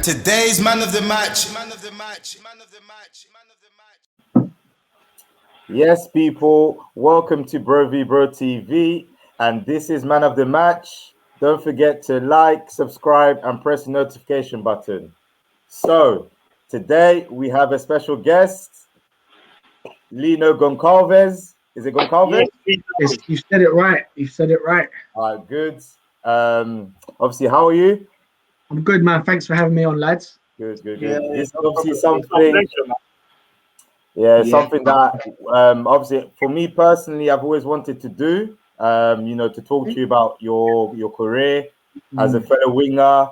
Today's man of the match. Yes, people, welcome to BroVBroTV, and this is man of the match. Don't forget to like, subscribe, and press the notification button. So, today we have a special guest, LINO GONCALVES. Is it GONCALVES? Yes, you said it right. You said it right. All right, good. Obviously, how are you? I'm good, man. Thanks for having me on, lads. Good. Yeah, This is obviously something. Yeah, something that obviously for me personally, I've always wanted to do. To talk to you about your career as a fellow winger.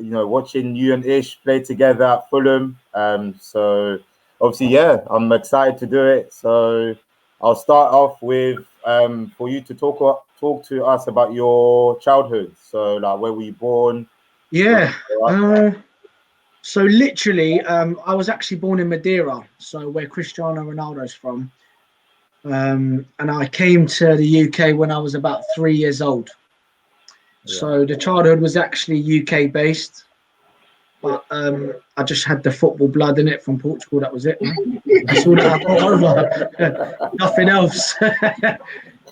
Watching you and Ish play together at Fulham. So obviously, yeah, I'm excited to do it. So I'll start off with for you to talk to us about your childhood. So like, where were you born? Yeah. So literally, I was actually born in Madeira, so where Cristiano Ronaldo's from. And I came to the UK when I was about 3 years old. Yeah. So the childhood was actually UK based, but I just had the football blood in it from Portugal. That was it. That's all that I brought over. Nothing else.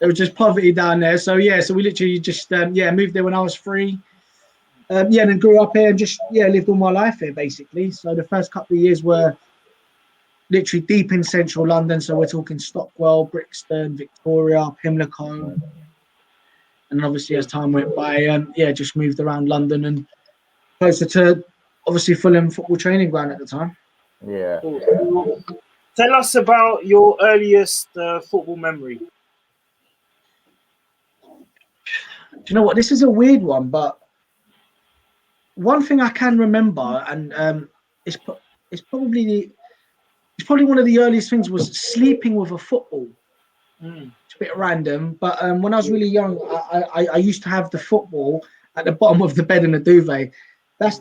It was just poverty down there. So yeah, so we literally just moved there when I was 3. And then grew up here and just lived all my life here basically. So the first couple of years were literally deep in central London. So we're talking Stockwell, Brixton, Victoria, Pimlico. And obviously as time went by, just moved around London and closer to obviously Fulham football training ground at the time. Yeah. Tell us about your earliest football memory. Do you know what? This is a weird one, but one thing I can remember, and it's probably one of the earliest things, was sleeping with a football. It's a bit random, but when I was really young, I used to have the football at the bottom of the bed in a duvet. That's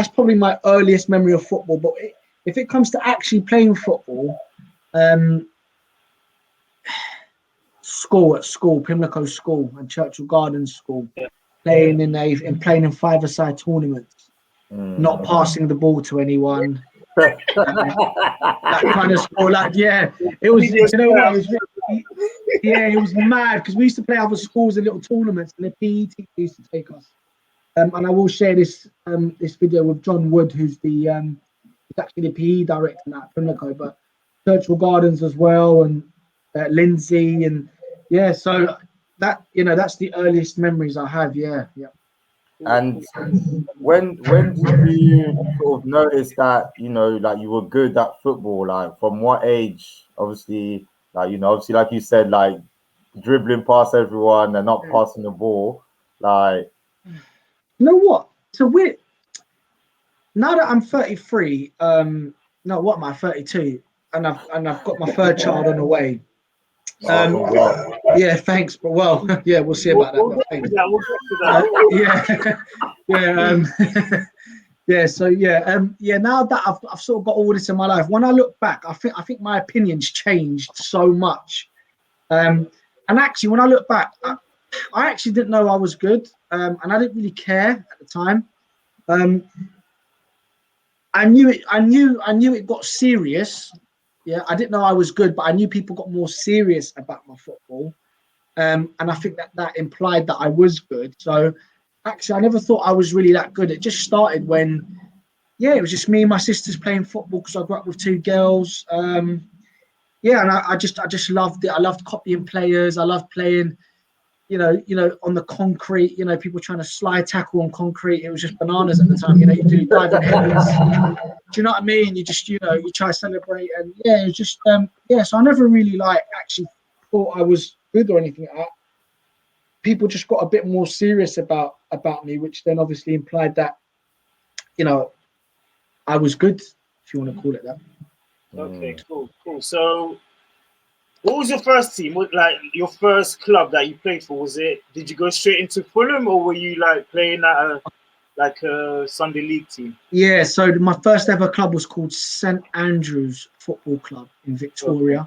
probably my earliest memory of football. But if it comes to actually playing football, school, Pimlico School and Churchill Gardens School. Playing in 5-a-side tournaments, not passing the ball to anyone, that kind of sport. Like, it was. You know what? It was mad because we used to play other schools in little tournaments, and the PE team used to take us. And I will share this video with John Wood, who's he's actually the PE director at Pimlico, but Churchill Gardens as well, and Lindsay, and so. That's the earliest memories I have. Yeah. And when did you sort of notice that like you were good at football? Like from what age? Obviously, like you said, like dribbling past everyone and not passing the ball. Like, you know what? So weird. Now that I'm 33, no, what am I? 32, and I've got my third child on the way. Thanks, but we'll see about that. Now that I've sort of got all this in my life, when I look back, I think my opinions changed so much. And actually, when I look back, I actually didn't know I was good, and I didn't really care at the time. I knew it got serious. Yeah, I didn't know I was good, but I knew people got more serious about my football. And I think that implied that I was good. So actually, I never thought I was really that good. It just started when, it was just me and my sisters playing football because I grew up with 2 girls. And I just loved it. I loved copying players. I loved playing, on the concrete, people trying to slide tackle on concrete. It was just bananas at the time. You do diving headers. Do you know what I mean? You just, you try to celebrate, and it was just, So I never really actually thought I was good or anything like that. People just got a bit more serious about me, which then obviously implied that, I was good, if you want to call it that. Okay, cool. So, what was your first team? Like your first club that you played for? Did you go straight into Fulham, or were you playing at a Sunday league team? Yeah, so my first ever club was called St Andrews Football Club in Victoria,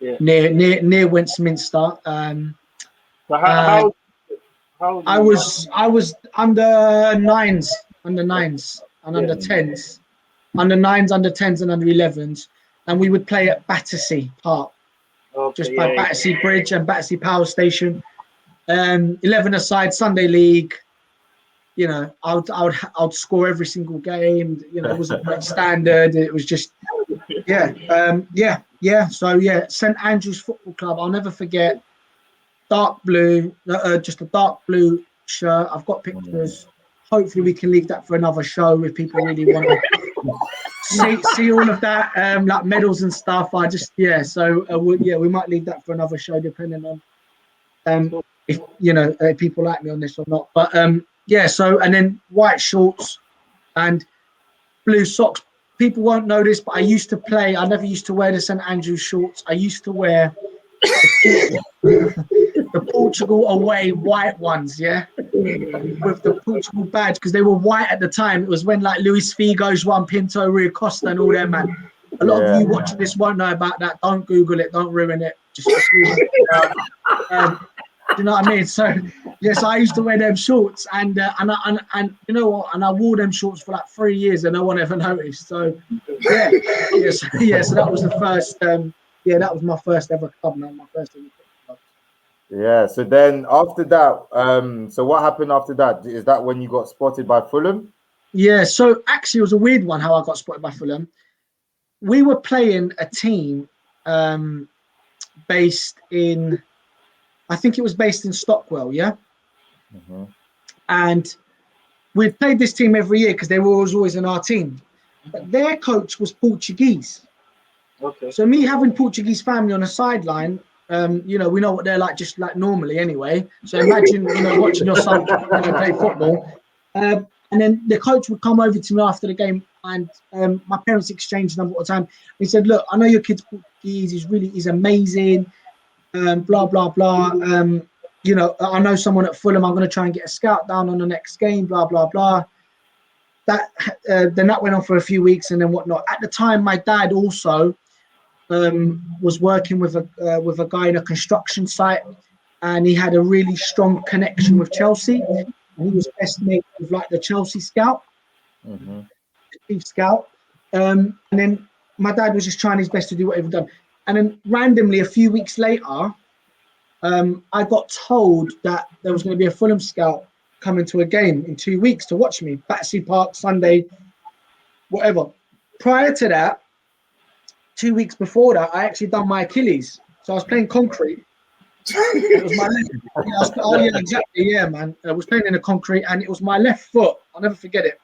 near Westminster. How I was under 9s under 9s, and under 10s, under 9s, under 10s, and under 11s, and we would play at Battersea Park, just by Battersea Bridge and Battersea Power Station. 11-a-side Sunday league. You know, I'd score every single game. You know, it wasn't quite standard. It was just, So St Andrews Football Club. I'll never forget. Dark blue, just a dark blue shirt. I've got pictures. Hopefully, we can leave that for another show if people really want to see all of that, like medals and stuff. We might leave that for another show, depending on if people like me on this or not. But and then white shorts and blue socks. People won't know this, but I used to play. I never used to wear the St Andrews shorts. I used to wear the Portugal away white ones, with the Portugal badge, because they were white at the time. It was when like Luis Figo, João Pinto, Rui Costa, and all them, man. A lot of you watching this won't know about that. Don't Google it. Don't ruin it. Just leave it. Do you know what I mean? So yes, I used to wear them shorts, and you know what? And I wore them shorts for like 3 years, and no one ever noticed. So So that was the first. That was my first ever club, man. My first ever club. Yeah. So then after that, so what happened after that? Is that when you got spotted by Fulham? Yeah. So actually, it was a weird one how I got spotted by Fulham. We were playing a team based in. I think it was based in Stockwell, and we'd played this team every year because they were always in our team. But their coach was Portuguese. Okay. So me having Portuguese family on the sideline, we know what they're like, just like normally anyway. So imagine, watching your son, play football. And then the coach would come over to me after the game, and my parents exchanged number all the time. He said, "Look, I know your kid's Portuguese. He's amazing. Blah blah blah. I know someone at Fulham. I'm going to try and get a scout down on the next game. Blah blah blah." Then that went on for a few weeks and then whatnot. At the time, my dad also was working with a guy in a construction site, and he had a really strong connection with Chelsea. And he was best mate with like the Chelsea scout, chief scout. And then my dad was just trying his best to do whatever done. And then randomly, a few weeks later, I got told that there was going to be a Fulham scout coming to a game in 2 weeks to watch me. Battersea Park, Sunday, whatever. Prior to that, 2 weeks before that, I actually done my Achilles. So I was playing concrete. It was my left. Exactly. Yeah, man. I was playing in the concrete, and it was my left foot. I'll never forget it.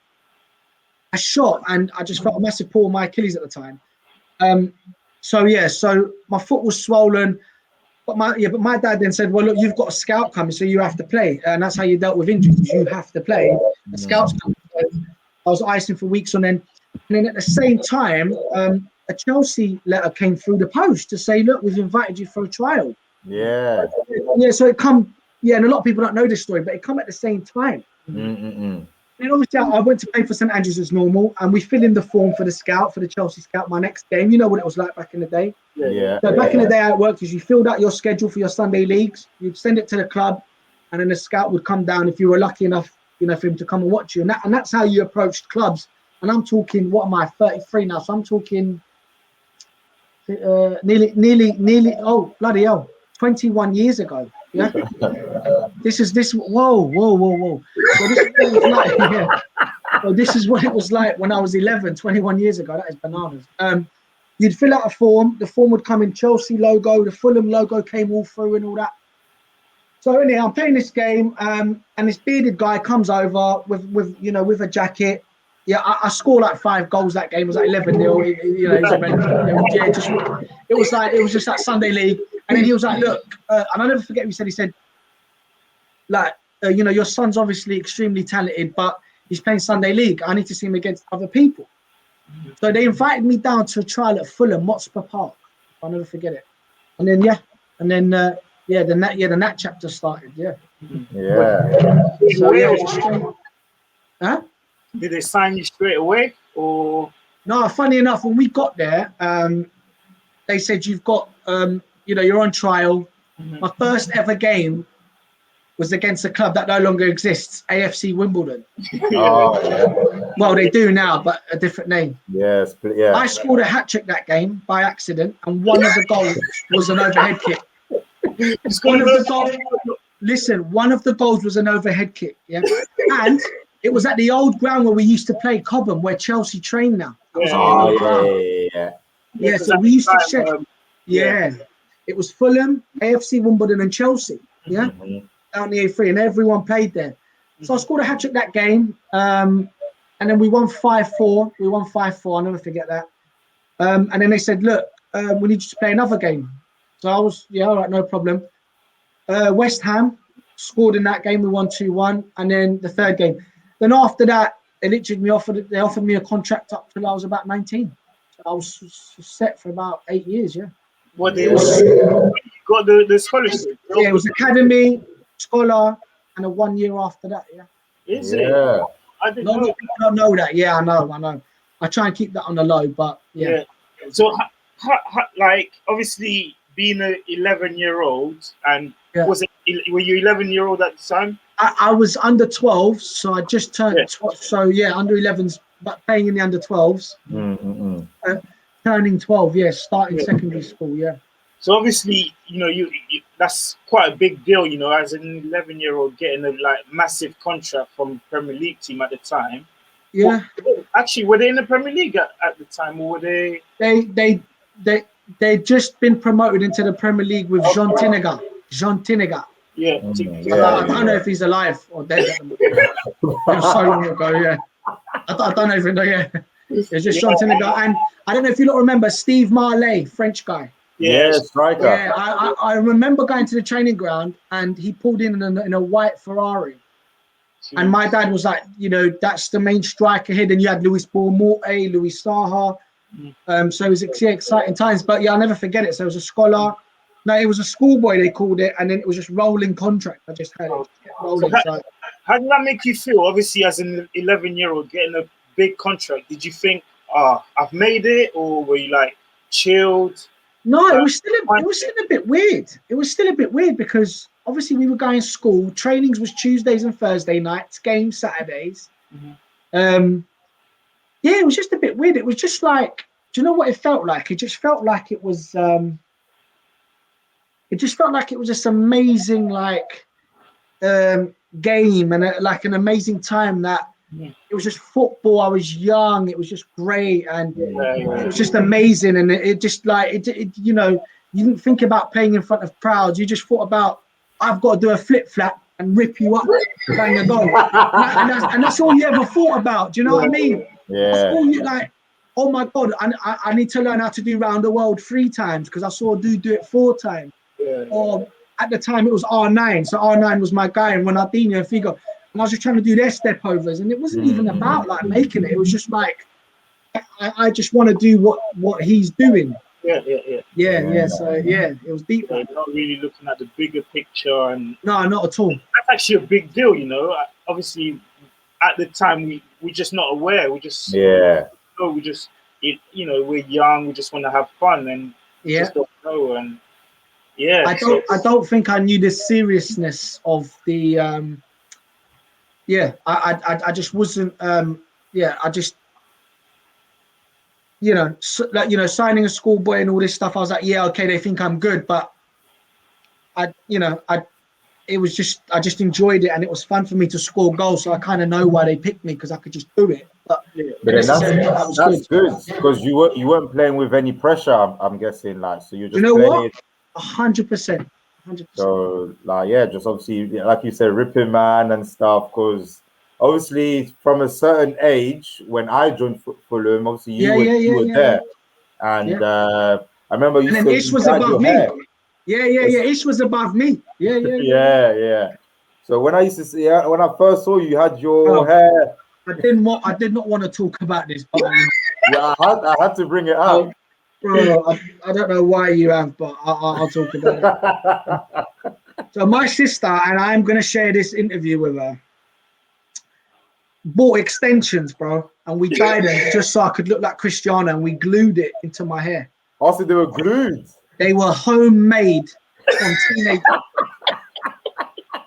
I shot, and I just felt a massive pull on my Achilles at the time. So my foot was swollen. But my dad then said, "Well, look, you've got a scout coming, so you have to play, and that's how you dealt with injuries. You have to play. The scouts come." I was icing for weeks on end, and then at the same time, a Chelsea letter came through the post to say, "Look, we've invited you for a trial." Yeah. So it come. Yeah, and a lot of people don't know this story, but it come at the same time. And obviously, I went to play for St Andrews as normal, and we fill in the form for the Chelsea scout, my next game. You know what it was like back in the day. Yeah. So back in the day, how it worked is you filled out your schedule for your Sunday leagues, you'd send it to the club, and then the scout would come down if you were lucky enough, for him to come and watch you. And that's how you approached clubs. And I'm talking, what am I, 33 now? So I'm talking nearly, oh, bloody hell, 21 years ago. Yeah. Whoa. So this is what it was like when I was 11, 21 years ago. That is bananas. You'd fill out a form. The form would come in Chelsea logo. The Fulham logo came all through and all that. So anyhow, I'm playing this game, and this bearded guy comes over with a jacket. Yeah, I scored like 5 goals that game. It was like 11-0. It was just that Sunday league. And then he was like, "Look," and I'll never forget what he said. He said, like, "Your son's obviously extremely talented, but he's playing Sunday league. I need to see him against other people." So they invited me down to a trial at Fulham, Hotspur Park. I'll never forget it. And then the Nat chapter started. Yeah. So huh? Did they sign you straight away, or? No, funny enough, when we got there, they said, "You've got, you're on trial." My first ever game was against a club that no longer exists, AFC Wimbledon. Oh, yeah. Well, they do now, but a different name. Yes, yeah. I scored a hat trick that game by accident, and one of the goals was an overhead kick. One of the goals was an overhead kick. Yeah, and it was at the old ground where we used to play Cobham, where Chelsea train now. Yeah. So we used to check. It was Fulham, AFC Wimbledon, and Chelsea. Yeah, down the A3, and everyone played there. So I scored a hat trick that game, and then we won 5-4. We won 5-4. I'll never forget that. And then they said, "Look, we need you to play another game." So I was, all right, no problem. West Ham scored in that game. We won 2-1, and then the third game. Then after that, they offered me a contract up till I was about 19. So I was set for about 8 years. Yeah. What you got the scholarship? Yeah, it was academy, scholar, and a 1 year after that. Yeah. Is it? I didn't know. I don't know that. Yeah, I know. I try and keep that on the low, but yeah. So, like, obviously, being an 11-year-old, and were you 11-year-old at the time? I was under 12, so I just turned 12. So under 11s, but playing in the under 12s. Turning 12, starting secondary school, So obviously, you that's quite a big deal, as an 11-year-old getting a massive contract from Premier League team at the time. Yeah. Actually, were they in the Premier League at the time, or were they? They'd just been promoted into the Premier League with Jean Tinega. Yeah. I don't know if he's alive or dead. It was so long ago. I don't even know. It's just Jean Tinega, and I don't know if you lot remember Steve Marley, French guy. Yes, striker. Yeah, I remember going to the training ground, and he pulled in a white Ferrari. And my dad was like, that's the main striker here. Then you had Luis Bourmorte, Luis Saha. So it was exciting times. But I'll never forget it. So it was a scholar. No, it was a schoolboy, they called it. And then it was just rolling contract. I just had it rolling. How did that make you feel? Obviously, as an 11-year-old getting a big contract, did you think, I've made it? Or were you like chilled? No, it was still a bit weird. It was still a bit weird because obviously we were going to school. Trainings was Tuesdays and Thursday nights, games Saturdays. It was just a bit weird. It was just like, do you know what it felt like? It just felt like it was this amazing game and an amazing time that it was just football. I was young. It was just great, and it was just amazing. And it just you didn't think about playing in front of crowds. You just thought about, I've got to do a flip flap and rip you up, bang a goal, and that's all you ever thought about. Do you know what I mean? Yeah. That's all you oh my God, I need to learn how to do round the world 3 times because I saw a dude do it 4 times. Or at the time it was R9, so R9 was my guy, and Ronaldinho and Figo. And I was just trying to do their step overs, and it wasn't even about making it. It was just I just want to do what he's doing. Yeah. So it was deep. So not really looking at the bigger picture, and no, not at all. That's actually a big deal, Obviously, at the time we're just not aware. We just we're young. We just want to have fun, and just don't know. And I don't think I knew the seriousness of the. I just wasn't. I just. Signing a schoolboy and all this stuff. I was like, okay, they think I'm good, but it was just, I just enjoyed it, and it was fun for me to score goals. So I kind of know why they picked me, because I could just do it. But that's good because you weren't playing with any pressure. I'm guessing, so you just. You know what? 100%. So just obviously, like you said, ripping man and stuff. Because obviously, from a certain age, when I joined Fulham, obviously you were there, and I remember you. And then Ish was above me. Ish was above me. Yeah. So when I used to see, when I first saw you, you had your hair. I did not want to talk about this, but I had to bring it up. Bro, I don't know why you have, but I'll talk about it. So my sister, and I'm gonna share this interview with her, bought extensions, bro, and we dyed them just so I could look like Cristiano, and we glued it into my hair. Also, they were glued. They were homemade from teenagers.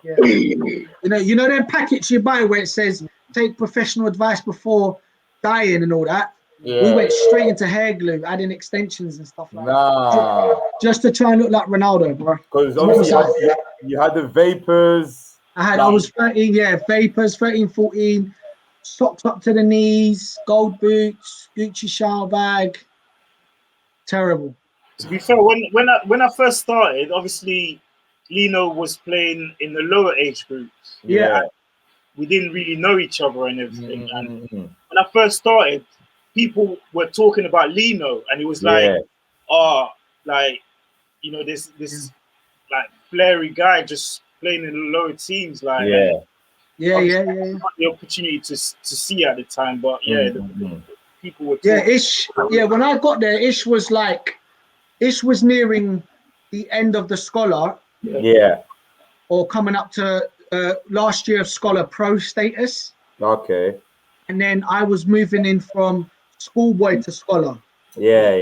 Yeah. you know them packets you buy where it says take professional advice before dying and all that. Yeah. We went straight into hair glue, adding extensions and stuff like that. Just to try and look like Ronaldo, bro. Because obviously you had the vapors. I was 13, vapors, 13, 14, socks up to the knees, gold boots, Gucci shower bag. Terrible. To be fair, when I first started, obviously Lino was playing in the lower age groups. Yeah. We didn't really know each other and everything. And when I first started, people were talking about Lino, and it was like, this like flary guy just playing in the lower teams, like yeah. The opportunity to see at the time, but the people were talking. Ish. Yeah, when I got there, Ish was nearing the end of the Scholar. Yeah. Or coming up to last year of Scholar Pro status. Okay. And then I was moving in from schoolboy to Scholar. Yeah.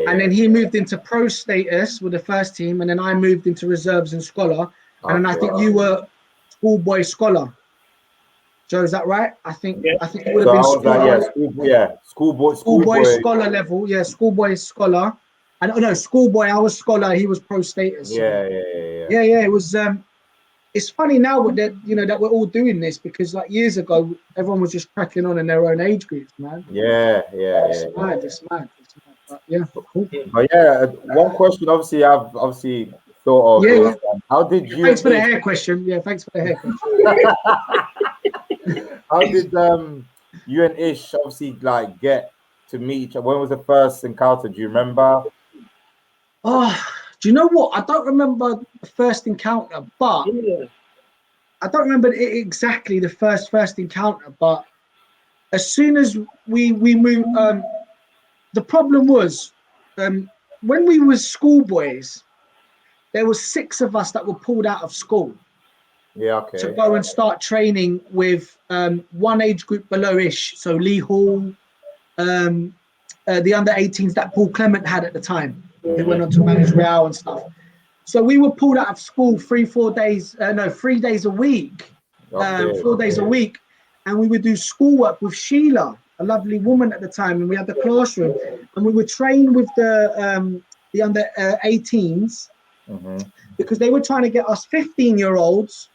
And then he moved into pro status with the first team, and then I moved into reserves and Scholar. And then I think you were schoolboy Scholar. Joe, is that right? I think it would have been schoolboy Scholar level. Yeah, schoolboy Scholar. I don't know, schoolboy. I was Scholar. He was pro status. Yeah. It was. It's funny now that that we're all doing this, because like years ago everyone was just cracking on in their own age groups, man. It's mad. But yeah, cool. But yeah, one question obviously I've thought of is, how did you? Thanks for the hair question. Yeah, thanks for the hair question. How did you and Ish obviously like get to meet each other? When was the first encounter? Do you remember? Oh, do you know what? I don't remember the first encounter, but I don't remember exactly the first encounter. But as soon as we moved, the problem was when we were schoolboys, there were 6 of us that were pulled out of school. Yeah, okay. To go and start training with one age group below Ish, so Lee Hall, the under 18s that Paul Clement had at the time. They went on to manage Real and stuff. So we were pulled out of school 3 days a week, 4 days a week, and we would do schoolwork with Sheila, a lovely woman at the time, and we had the classroom, and we would train with the under 18s because they were trying to get us 15-year-olds.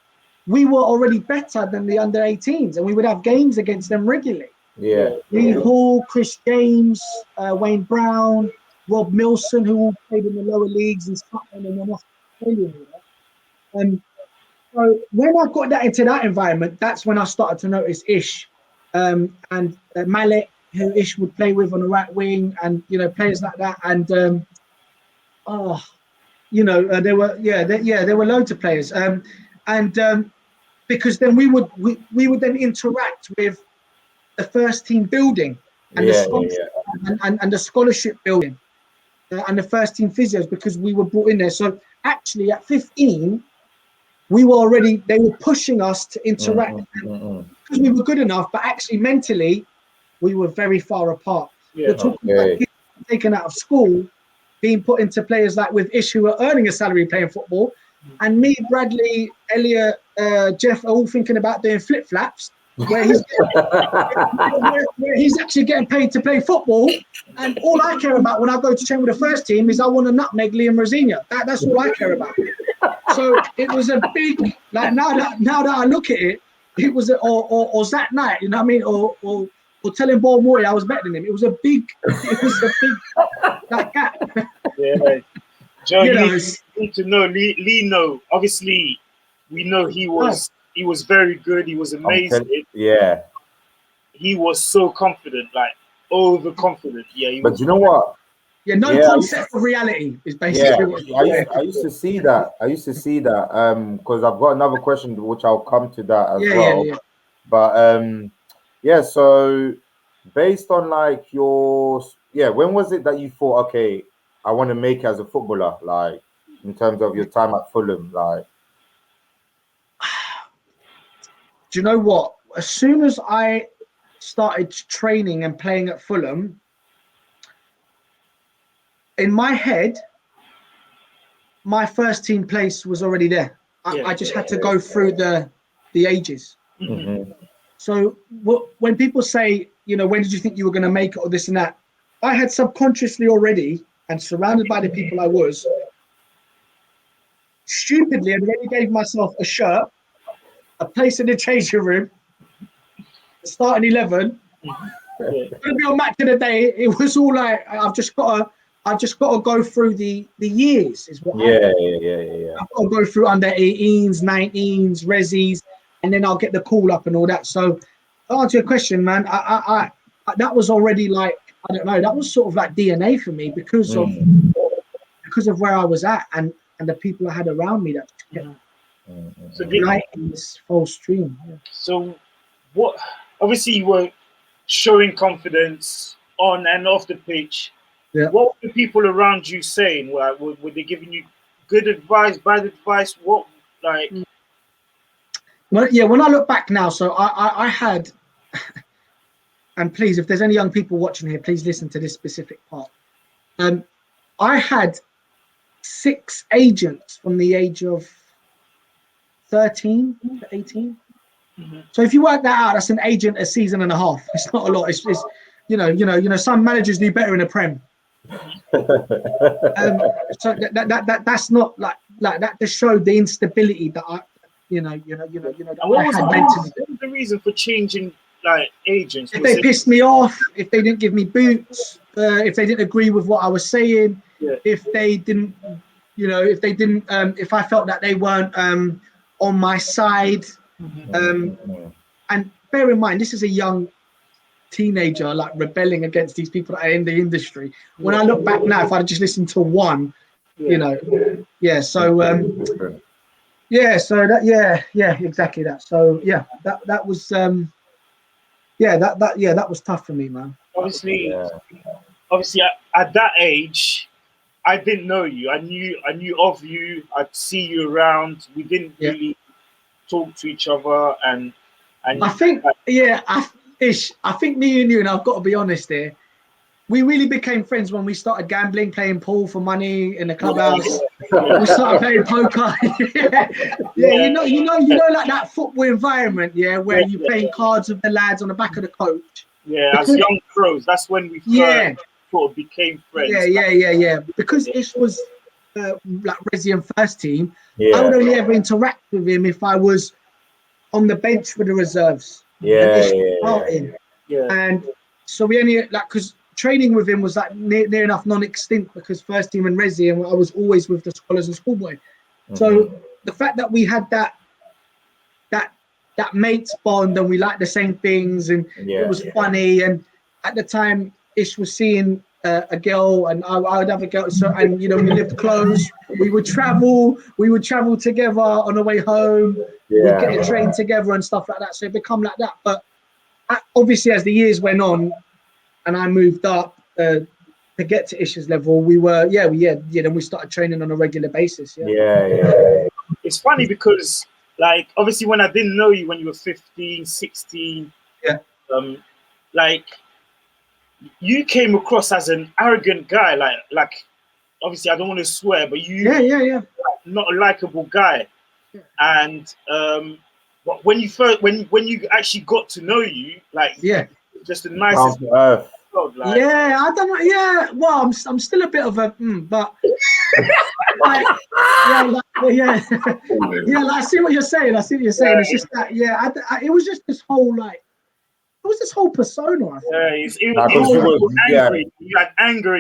We were already better than the under 18s, and we would have games against them regularly. Yeah. Lee Hall, Chris James, Wayne Brown, Rob Milson, who all played in the lower leagues in Scotland and then Australia. And so when I got into that environment, that's when I started to notice Ish and Malik, who Ish would play with on the right wing, and players like that. And there were loads of players. Because then we would then interact with the first team building and the scholarship building and the first team physios, because we were brought in there. So actually at 15, they were pushing us to interact because we were good enough, but actually mentally we were very far apart. We're talking about kids taken out of school, being put into players like with Ish, who are earning a salary playing football, and me, Bradley, Elliot, Jeff are all thinking about doing flip-flaps, where he's actually getting paid to play football, and all I care about when I go to train with the first team is I want to nutmeg Liam Rosina. That's all I care about. So it was a big, like now that I look at it, it was or Zach Knight, you know what I mean, or telling Ball Moy I was better than him. It was a big that gap. Yeah. Joe, you need to know Lino. Obviously, we know he was very good. He was amazing. Yeah. He was so confident, like overconfident. Yeah. But you know what? Yeah, concept of reality is basically. Yeah, I used to see that. Because I've got another question, which I'll come to that as well. Yeah. But so based on like when was it that you thought, okay, I want to make it as a footballer, like in terms of your time at Fulham, like? Do you know what? As soon as I started training and playing at Fulham, in my head, my first team place was already there. I just had to go through the ages. Mhm. So when people say, you know, when did you think you were going to make it or this and that, I had subconsciously already, and surrounded by the people I was, stupidly, I'd already gave myself a shirt, a place in the changing room, starting 11. Gonna be on match of the day. It was all like I've just got to go through the years is what Yeah. I've got to go through under 18s, 19s, resis, and then I'll get the call up and all that. So to answer your question, man, I that was already like, I don't know, that was sort of like DNA for me because of where I was at and the people I had around me that kept So lighting this false dream. Yeah. So what? Obviously, you were showing confidence on and off the pitch. Yeah. What were the people around you saying? Were they giving you good advice, bad advice? What, like? Well, yeah, when I look back now, so I had, and please, if there's any young people watching here, please listen to this specific part. I had 6 agents from the age of 13 to 18. So if you work that out, that's an agent a season and a half. It's not a lot. It's you know, some managers do better in a Prem. So that's not like that. Just showed the instability that I, you know. What was the reason for changing like agents? If they pissed me off, if they didn't give me boots, if they didn't agree with what I was saying, if they didn't, if I felt that they weren't on my side. And bear in mind, this is a young teenager like rebelling against these people that are in the industry. When I look back now, if I'd just listened to one, you know, so exactly that. So that was that was tough for me, man. Obviously at that age, I didn't know you. I knew of you. I'd see you around. We didn't really talk to each other, and I think I think me and you, and I've got to be honest here, we really became friends when we started gambling, playing pool for money in the clubhouse. We started playing poker. You know, like that football environment, where you're playing cards with the lads on the back of the coach. As young pros, that's when we first sort of became friends. Because it was like Resi and first team. I would only ever interact with him if I was on the bench for the reserves. And so we only because training with him was like near enough non-extinct because first team and Resi, and I was always with the scholars and schoolboy. So the fact that we had that mates bond and we liked the same things and it was funny, and at the time Ish was seeing a girl and I would have a girl, so, and you know, we lived close, we would travel together on the way home, we'd get a train together and stuff like that, so it become like that. But obviously as the years went on and I moved up to get to Ish's level, we were then we started training on a regular basis. It's funny because like obviously when I didn't know you when you were 15, 16, like you came across as an arrogant guy, like obviously I don't want to swear, but you not a likable guy. And but when you actually got to know you, like just the nicest world, like, I don't know. Well, I'm still a bit of a but like, like, I see what you're saying. It's just that it was just this whole like. It was this whole persona. I think. You had anger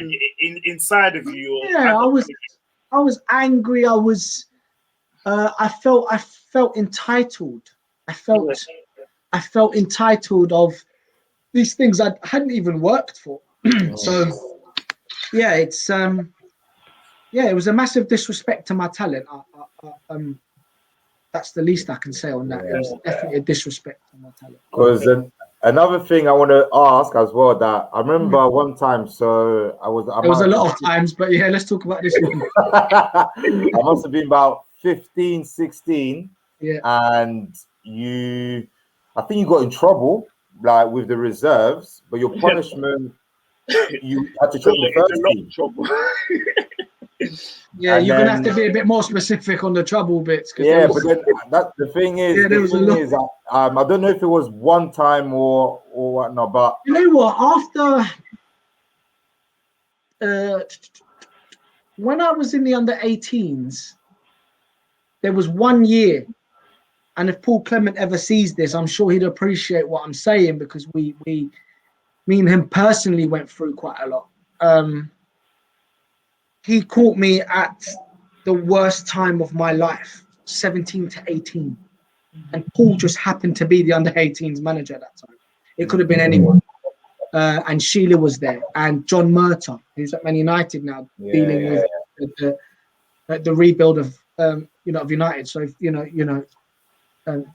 inside of you. I was angry. I was. I felt entitled. I felt entitled of these things I hadn't even worked for. So, it's it was a massive disrespect to my talent. That's the least I can say on that. It was definitely a disrespect to my talent. Because another thing I want to ask as well, that I remember one time, so there was a lot of times, but let's talk about this one. I must have been about 15, 16, and I think you got in trouble like with the reserves, but your punishment, you had to train the first team. Yeah, And you're gonna have then- to be a bit more specific on the trouble bits. Yeah, but then the thing is, I don't know if it was one time or whatnot, but you know what? After when I was in the under-18s, there was 1 year, and if Paul Clement ever sees this, I'm sure he'd appreciate what I'm saying, because me and him personally went through quite a lot. He caught me at the worst time of my life, 17 to 18. And Paul just happened to be the under-18s manager at that time. It could have been anyone. And Sheila was there, and John Murtagh, who's at Man United now, dealing with the rebuild of of United. So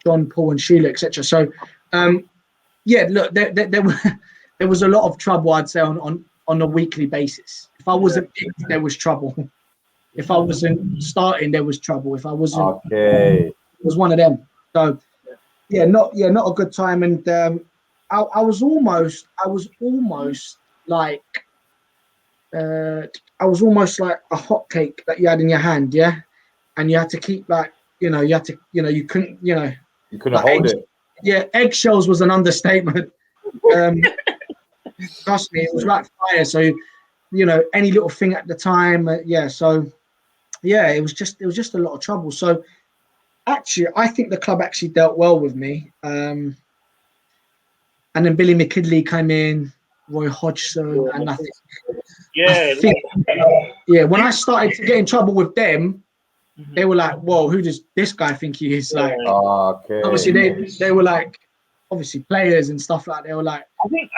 John, Paul, and Sheila, etc. So look, there was a lot of trouble, I'd say, on a weekly basis. If I wasn't picked, there was trouble. If I wasn't starting, there was trouble. If I wasn't, it was one of them. So not a good time. And I was almost like a hot cake that you had in your hand, and you had to keep you couldn't hold it. Yeah, eggshells was an understatement. Trust me, it was like fire. So any little thing at the time, it was just a lot of trouble. So actually, I think the club actually dealt well with me. And then Billy McKinley came in, Roy Hodgson, and I think when I started to get in trouble with them, they were like, "Whoa, who does this guy think he is?" Like, obviously they were like, obviously players and stuff like that. They were like, I think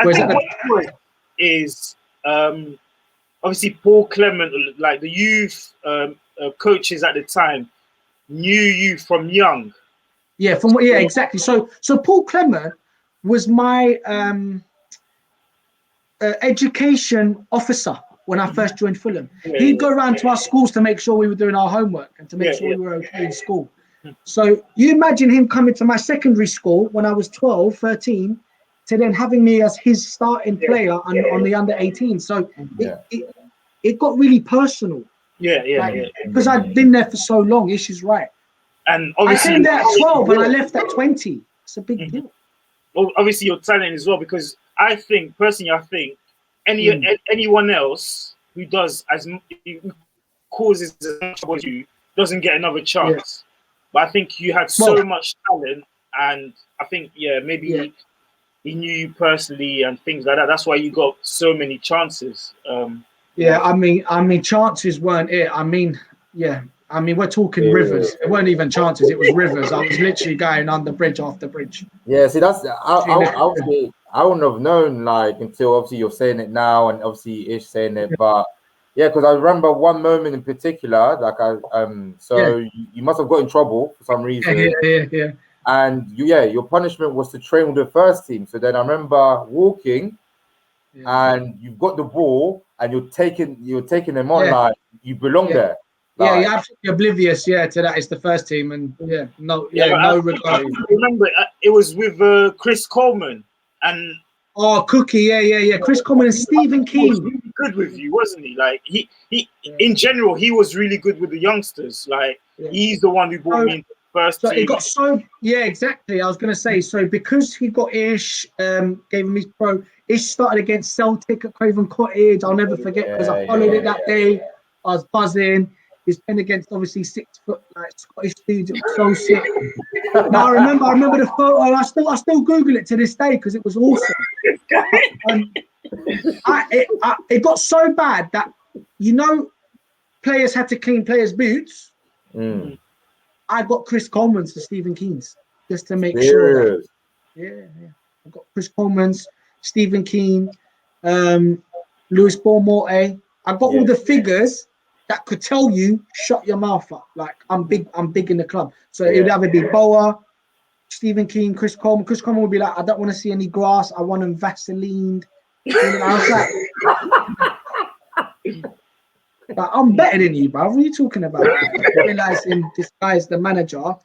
what is obviously Paul Clement, like the youth coaches at the time, knew you from young. Yeah, exactly. So Paul Clement was my education officer when I first joined Fulham. He'd go around to our schools to make sure we were doing our homework and to make sure we were okay in school. So you imagine him coming to my secondary school when I was 12, 13, to then having me as his starting player on the under-18. So it got really personal. Because I'd been there for so long. Issue's right. And obviously, I came there at 12 and I left at 20. It's a big deal. Well, obviously, your talent as well, because I think anyone else who does causes as much trouble as you doesn't get another chance. But I think you had so much talent, and I think maybe he knew you personally and things like that. That's why you got so many chances. I mean, chances weren't it. I mean, we're talking rivers. It weren't even chances. It was rivers. I was literally going under bridge after bridge. Yeah, see, that's I wouldn't have known until obviously you're saying it now, and obviously Ish saying it. But because I remember one moment in particular, you must have got in trouble for some reason. Yeah. And your punishment was to train with the first team. So then I remember walking, and you've got the ball, and you're taking them on like you belong there. You're absolutely oblivious, to that. It's the first team, and no regard. I remember it was with Chris Coleman and Cookie, Chris Coleman and Stephen Keane. He was really good with you, wasn't he? Like he in general, he was really good with the youngsters. Like he's the one who brought me into the first team. It got exactly. I was gonna say, so because he got Ish, gave him his pro. Ish started against Celtic at Craven Cottage. I'll never forget, because I followed it that day. I was buzzing. He's playing against obviously 6 foot Scottish dudes. It was so sick. Now I remember the photo, and I still Google it to this day because it was awesome. It got so bad that players had to clean players' boots. I got Chris Coleman's to Stephen Keane's just to make sure. I got Chris Coleman's, Stephen Keane, Lewis Bournemouth. I got all the figures that could tell you, shut your mouth up. Like I'm big in the club. So it would either be Boa, Stephen Keane, Chris Coleman. Chris Coleman would be like, I don't want to see any grass. I want them Vaseline. I was like, I'm better than you, bro. What are you talking about? Realizing this guy's the manager. I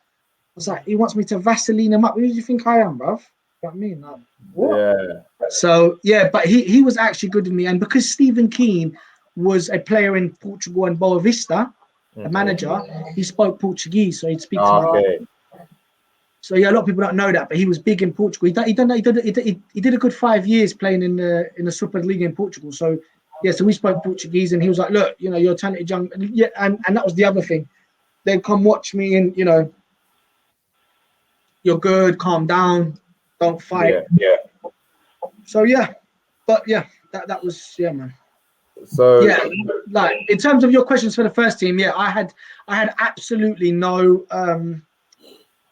was like, he wants me to Vaseline him up. Who do you think I am, bro? You know what I mean? Like, what? So but he was actually good with me, and because Stephen Keane was a player in Portugal and Boa Vista, the manager. He spoke Portuguese, so he'd speak to me. Okay. So yeah, a lot of people don't know that, but he was big in Portugal. He did a good 5 years playing in the Super League in Portugal. So yeah, so we spoke Portuguese, and he was like, "Look, you know, you're a talented young," and that was the other thing. They'd come watch me, and you know, you're good, calm down, don't fight. Yeah. So yeah, but yeah, that was man. So Yeah, like in terms of your questions for the first team, yeah, I had absolutely no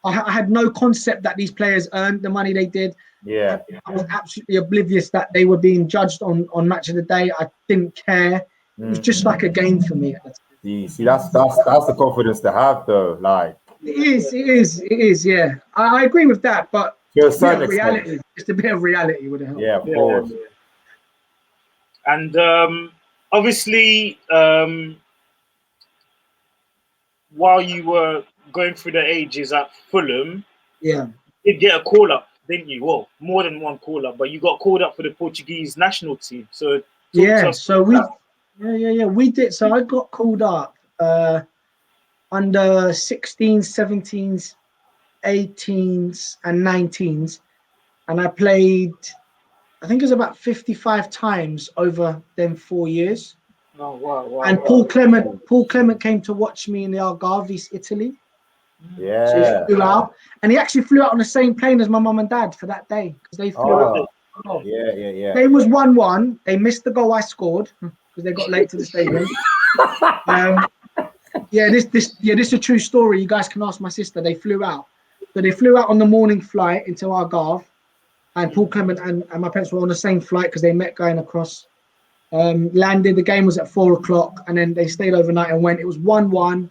I had no concept that these players earned the money they did. yeah. I was absolutely oblivious that they were being judged on match of the day. I didn't care. It was just like a game for me. See, that's the confidence to have, though. Like It is. Yeah, I agree with that, but to a it's a bit certain of extent. reality. Just a bit of reality would help. Yeah, of course. And obviously, while you were going through the ages at Fulham, Yeah, you did get a call up, didn't you? Well, more than one call up, but you got called up for the Portuguese national team. So talk to us So about we did. So I got called up under 16s, 17s, 18s, and 19s, and I played. I think it was about 55 times over them 4 years. that. Oh, wow. And Paul Clement came to watch me in the Algarve, Italy. Yeah. So he flew out, and he actually flew out on the same plane as my mum and dad for that day because they flew out. Yeah. Game was 1-1. They missed the goal I scored because they got late to the stadium. This is a true story. You guys can ask my sister. They flew out. So they flew out on the morning flight into Algarve, and Paul Clement and my parents were on the same flight because they met going across. Landed. The game was at 4:00, and then they stayed overnight and went. It was 1-1.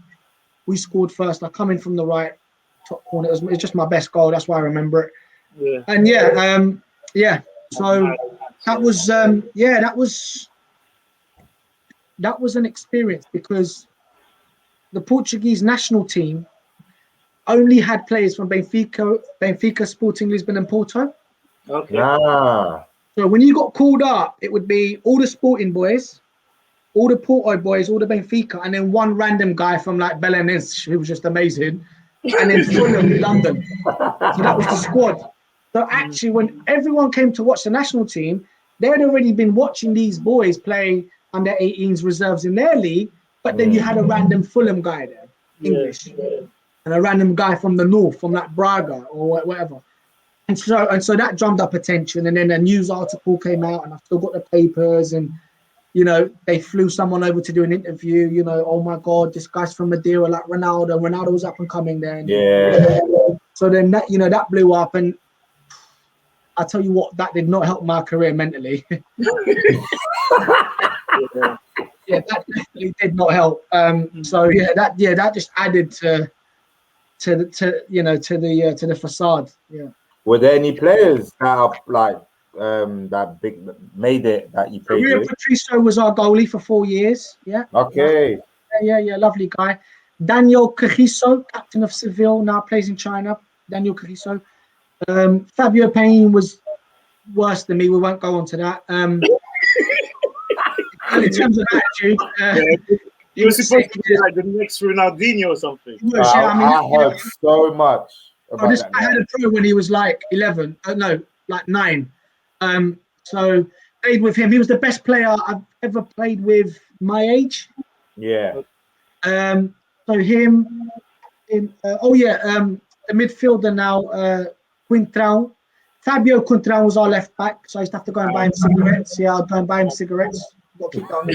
We scored first. I come in from the right top corner. It was just my best goal. That's why I remember it. Yeah. And so that was an experience because the Portuguese national team only had players from Benfica, Sporting Lisbon, and Porto. Okay. So when you got called up, it would be all the Sporting boys, all the Porto boys, all the Benfica, and then one random guy from like Belenenses who was just amazing, and then Fulham, London. So that was the squad. So actually, when everyone came to watch the national team, they had already been watching these boys play under 18s reserves in their league, but then you had a random Fulham guy there, English, and a random guy from the north, from like Braga or whatever. And so that drummed up attention, and then a news article came out, and I still got the papers, and you know they flew someone over to do an interview. You know, oh my God, this guy's from Madeira, like Ronaldo. Ronaldo was up and coming then. Yeah. So then that blew up, and I tell you what, that did not help my career mentally. Yeah, that definitely did not help. So that just added to the facade. Yeah. Were there any players that are like that big made it that you played Rio with? Patricio was our goalie for 4 years. Yeah. Okay. Yeah, lovely guy. Daniel Carrizo, captain of Seville, now plays in China. Daniel Carrizo. Fabio Payne was worse than me. We won't go on to that. In terms of attitude, you were supposed to be like the next Ronaldinho or something. I heard so much about that. I had a pro when he was like 11. Like 9. So played with him. He was the best player I've ever played with my age. Yeah. So him. The midfielder now, Quintrão. Fabio Quintrão was our left back, so I used to have to go and buy him cigarettes. Yeah, I'd go and buy him cigarettes. Got to keep going.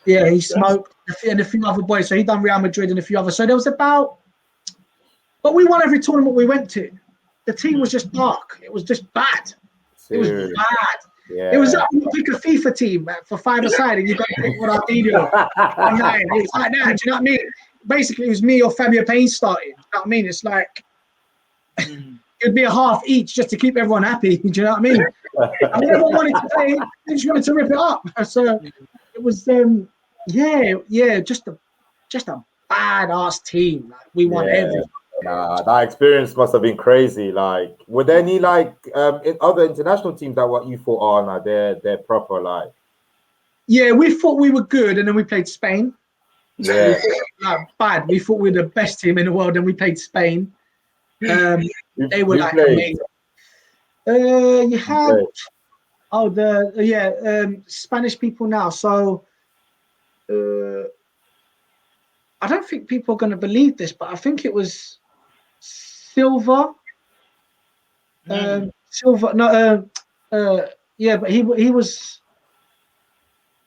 He smoked, and a few other boys. So he done Real Madrid and a few others. So there was but we won every tournament we went to. The team was just dark. It was just bad. It was bad. Yeah. It was like you pick a FIFA team for 5-a-side and you got to pick Ronaldinho. It was like that. Do you know what I mean? Basically, it was me or Fabio Payne starting. You know what I mean? It's like it'd be a half each just to keep everyone happy. Do you know what I mean? And everyone wanted to play. They just wanted to rip it up. So it was, just a bad ass team. Like we won everything. Nah, that experience must have been crazy. Like, were there any like other international teams that what you thought, oh no, they're proper like? Yeah, we thought we were good, and then we played Spain. Yeah, Like bad. We thought we were the best team in the world, and we played Spain. They were who like played? amazing. You Who had played? Spanish people now. So I don't think people are going to believe this, but I think it was Silva. Silva. No. Yeah, but he was.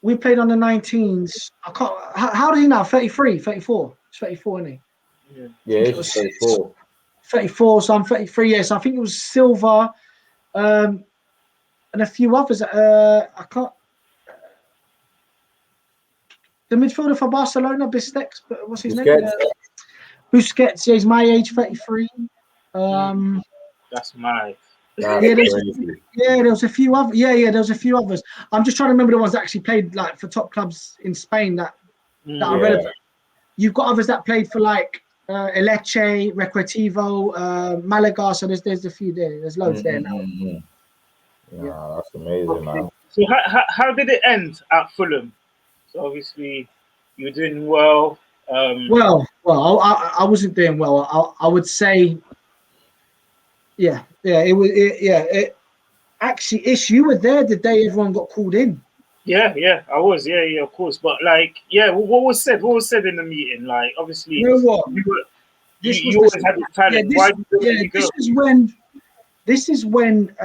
We played on the 19s. I can't. How old is he now? 33, 34. He's 34, isn't he? Yeah, It it's was 34. 34, so I'm 33 years. So I think it was Silva, and a few others. I can't. The midfielder for Barcelona, Busquets. What's his name? Busquets. Yeah, he's my age, 33. That's mad. That's Yeah, crazy. there was a few other. Yeah, there was a few others. I'm just trying to remember the ones that actually played like for top clubs in Spain that are relevant. You've got others that played for like Elche, Recreativo, Malaga. So there's a few there. There's loads there now. Yeah, that's amazing, man. So how did it end at Fulham? So obviously you were doing well. Well, I wasn't doing well. I would say, it was. Actually, Ish, you were there the day everyone got called in. Yeah, I was. Yeah, of course. But like, what was said? What was said in the meeting? Like, obviously, you know what? You always had the talent. Why did you go? This is when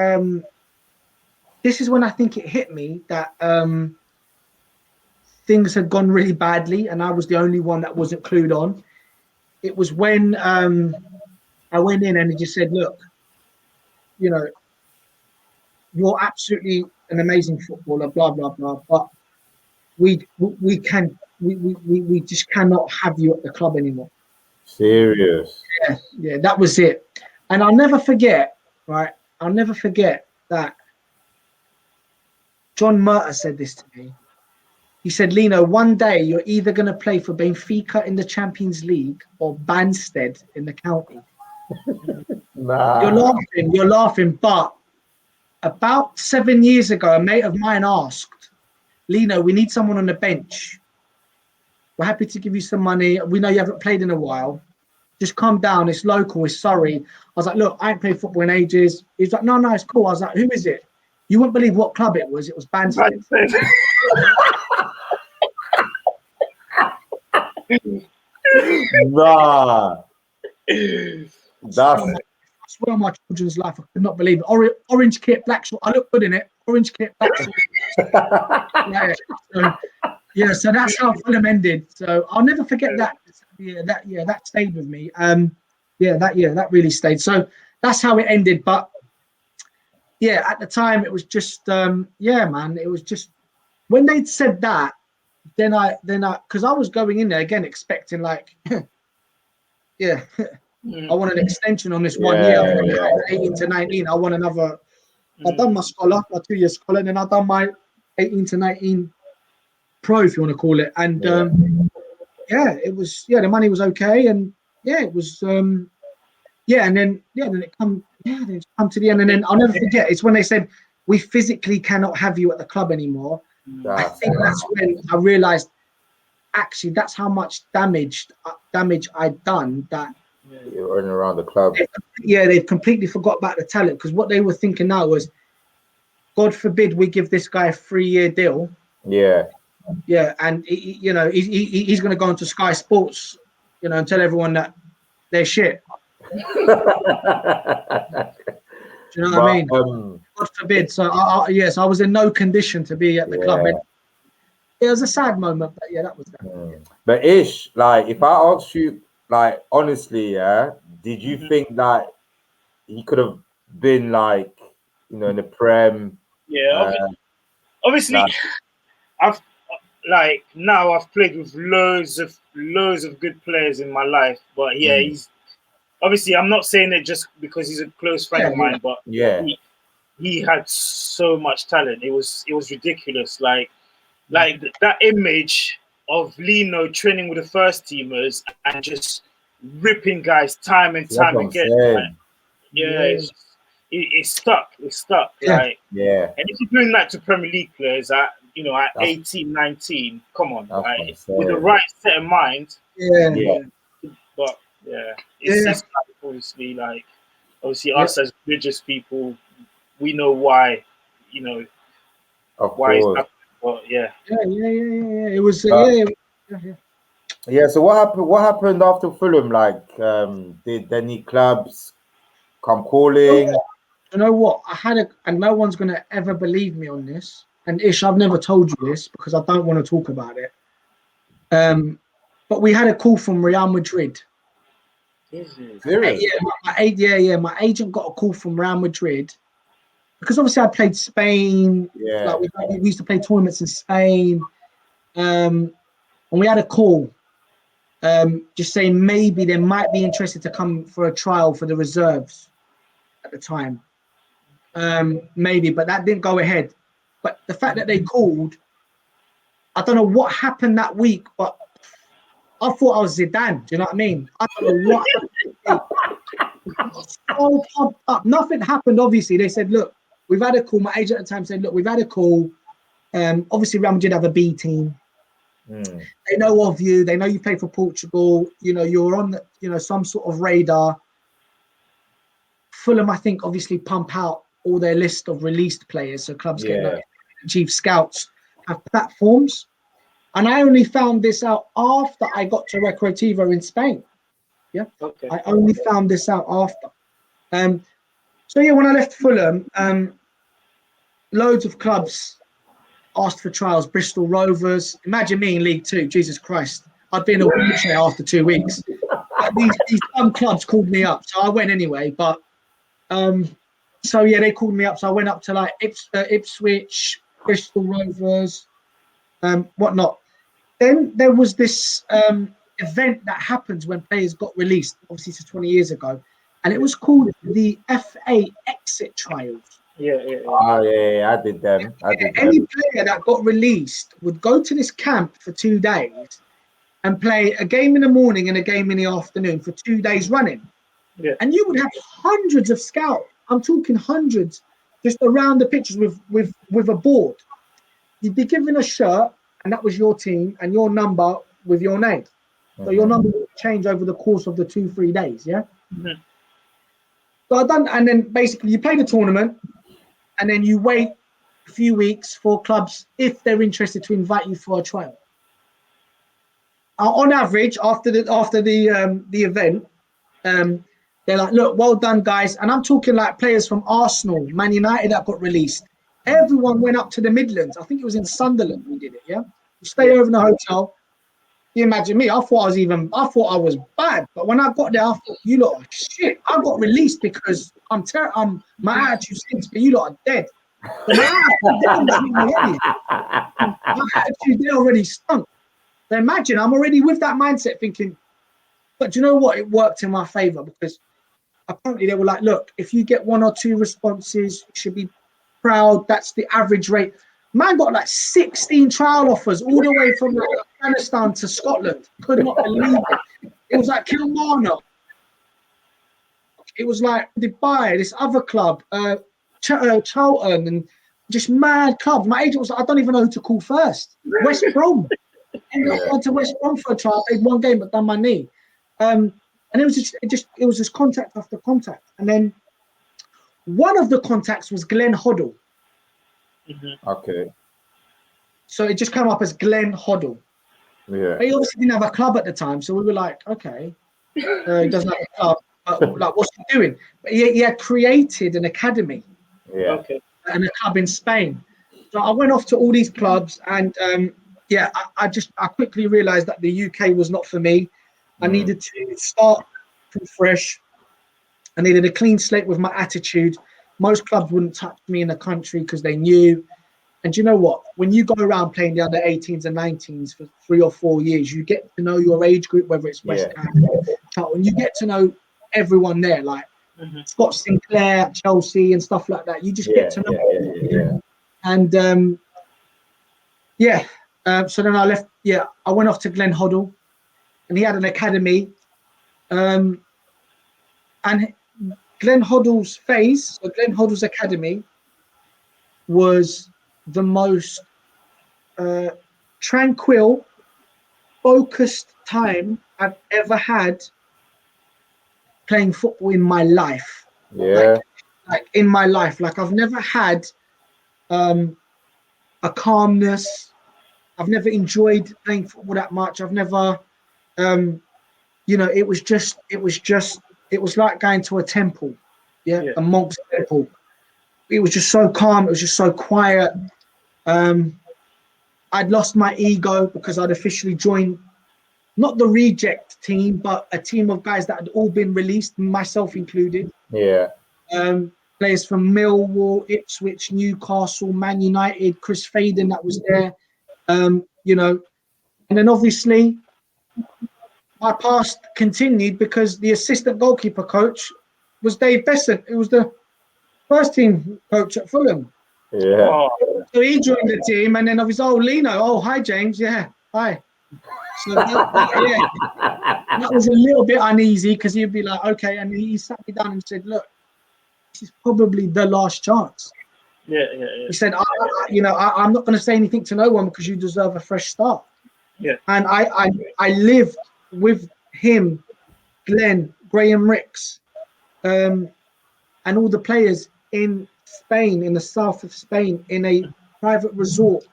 I think it hit me that things had gone really badly, and I was the only one that wasn't clued on. It was when I went in and he just said, "Look, you know, you're absolutely an amazing footballer, blah blah blah, but we just cannot have you at the club anymore." Serious. Yeah, that was it. And I'll never forget, right? I'll never forget that John Murta said this to me. He said, "Lino, one day you're either going to play for Benfica in the Champions League or Banstead in the county." Nah. You're laughing, but about 7 years ago, a mate of mine asked, "Lino, we need someone on the bench. We're happy to give you some money. We know you haven't played in a while. Just come down. It's local. It's Surrey." I was like, "Look, I ain't played football in ages." He's like, no, it's cool. I was like, "Who is it?" You wouldn't believe what club it was. It was Banstead. Nah. That's I swear on my children's life, I could not believe it. Orange kit, black short. I look good in it. Orange kit, black short. So that's how Fulham ended. So I'll never forget that. That stayed with me. That really stayed. So that's how it ended. But yeah, at the time it was just man. It was just when they'd said that, then I because I was going in there again expecting like I want an extension on this 1 year. 18 to 19. I want another. I've done my scholar, my 2 year scholar, and then I've done my 18 to 19 pro, if you want to call it. And it was the money was okay, and it was and then it come to the end, and then I'll never forget. It's when they said we physically cannot have you at the club anymore. I think that's when I realised actually that's how much damage I'd done. That you're running around the club. They've completely forgot about the talent, because what they were thinking now was, God forbid we give this guy a 3-year deal. And he's going to go into Sky Sports, and tell everyone that they're shit. Do you know what I mean? God forbid. So I was in no condition to be at the club. It was a sad moment, but that was that. But Ish, like, if I asked you, like, honestly, did you think that he could have been like, in the Prem? Obviously, I've played with loads of good players in my life, but he's obviously, I'm not saying it just because he's a close friend of mine, but he had so much talent. It was ridiculous. Like that image of Lino training with the first teamers and just ripping guys time and See, that's time what I'm again. saying. Like, yeah, it's stuck. It's stuck. Yeah. Like, Yeah, and if you're doing that to Premier League players at That's- 18, 19, come on, that's what I'm like, with the saying. right set of mind. Yeah. Yeah. But yeah, Yeah. it's obviously like obviously Yeah. us as religious people, we know why, Of why it's course. happening. But yeah, Yeah. It was But- yeah. Yeah. So what happened? What happened after Fulham? Like, did any clubs come calling? You know what? And no one's gonna ever believe me on this. And Ish, I've never told you this because I don't want to talk about it. But we had a call from Real Madrid. Serious? My agent got a call from Real Madrid because obviously I played Spain. Yeah. Like we used to play tournaments in Spain, and we had a call, just saying maybe they might be interested to come for a trial for the reserves at the time. Maybe, but that didn't go ahead. But the fact that they called, I don't know what happened that week, but I thought I was Zidane. Do you know what I mean? I don't know what happened. So pumped up. Nothing happened, obviously. They said, look, we've had a call. My agent at the time said, look, we've had a call. Obviously, Real Madrid have a B team. They know of you. They know you play for Portugal. You're on some sort of radar. Fulham, I think, obviously pump out all their list of released players, so clubs get notified. Chief scouts have platforms, and I only found this out after I got to Recreativo in Spain. Yeah, okay. I only found this out after. So yeah, when I left Fulham, loads of clubs asked for trials. Bristol Rovers. Imagine me in League Two. Jesus Christ, I'd be in a wheelchair after 2 weeks. But these some clubs called me up, so I went anyway. But so yeah, they called me up. So I went up to like Ipswich, Bristol Rovers, whatnot. Then there was this event that happens when players got released. Obviously, it's 20 years ago, and it was called the FA Exit Trials. Yeah. Oh yeah, I did them. Any player that got released would go to this camp for 2 days and play a game in the morning and a game in the afternoon for 2 days running. Yeah. And you would have hundreds of scouts. I'm talking hundreds, just around the pitches with a board. You'd be given a shirt, and that was your team and your number with your name. So your number would change over the course of the 2-3 days. Yeah. So I done, and then basically you play the tournament, and then you wait a few weeks for clubs, if they're interested, to invite you for a trial. On average, after the event, they're like, look, well done, guys. And I'm talking like players from Arsenal, Man United that got released. Everyone went up to the Midlands. I think it was in Sunderland we did it, yeah? We stayed over in the hotel. You imagine me, I thought I was bad. But when I got there, I thought, you lot are shit. I got released because my attitude stinks, but you lot are dead. So my attitude there already stunk. So imagine I'm already with that mindset thinking, but do you know what? It worked in my favor because apparently they were like, look, if you get 1 or 2 responses, you should be proud. That's the average rate. Man got like 16 trial offers all the way from like Afghanistan to Scotland. Could not believe it. It was like Kilmarnock. It was like Dubai, this other club, Charlton, and just mad clubs. My agent was like, I don't even know who to call first. West Brom. Ended up going to West Brom for a trial. I played 1 game but done my knee. And it was just contact after contact. And then one of the contacts was Glenn Hoddle. Okay. So it just came up as Glenn Hoddle. Yeah. But he obviously didn't have a club at the time, so we were like, okay, he doesn't have a club. But like, what's he doing? But he had created an academy. Yeah. Okay. And a club in Spain. So I went off to all these clubs, and I quickly realised that the UK was not for me. I needed to start from fresh. I needed a clean slate with my attitude. Most clubs wouldn't touch me in the country because they knew. And you know what? When you go around playing the under 18s and 19s for 3 or 4 years, you get to know your age group, whether it's West Ham, Charlton. You get to know everyone there, like Scott Sinclair, Chelsea, and stuff like that. You just get to know. And so then I left. Yeah, I went off to Glenn Hoddle, and he had an academy. And Glenn Hoddle's phase, so Glenn Hoddle's academy, was the most tranquil, focused time I've ever had playing football in my life. Yeah. Like in my life, like I've never had a calmness. I've never enjoyed playing football that much. I've never, you know, it was like going to a temple, a monk's temple. It was just so calm. It was just so quiet. I'd lost my ego because I'd officially joined, not the reject team, but a team of guys that had all been released, myself included. Yeah. Players from Millwall, Ipswich, Newcastle, Man United, Chris Faden that was there. You know, and then obviously my past continued because the assistant goalkeeper coach was Dave Bessant, who was the first team coach at Fulham. Yeah. So he joined the team, and then obviously, Lino, hi James, hi. So that was a little bit uneasy because he'd be like, okay, and he sat me down and said, look, this is probably the last chance. Yeah. He said, I'm not going to say anything to no one because you deserve a fresh start. Yeah. And I lived with him, Glenn, Graham Ricks, and all the players in Spain, in the south of Spain, in a private resort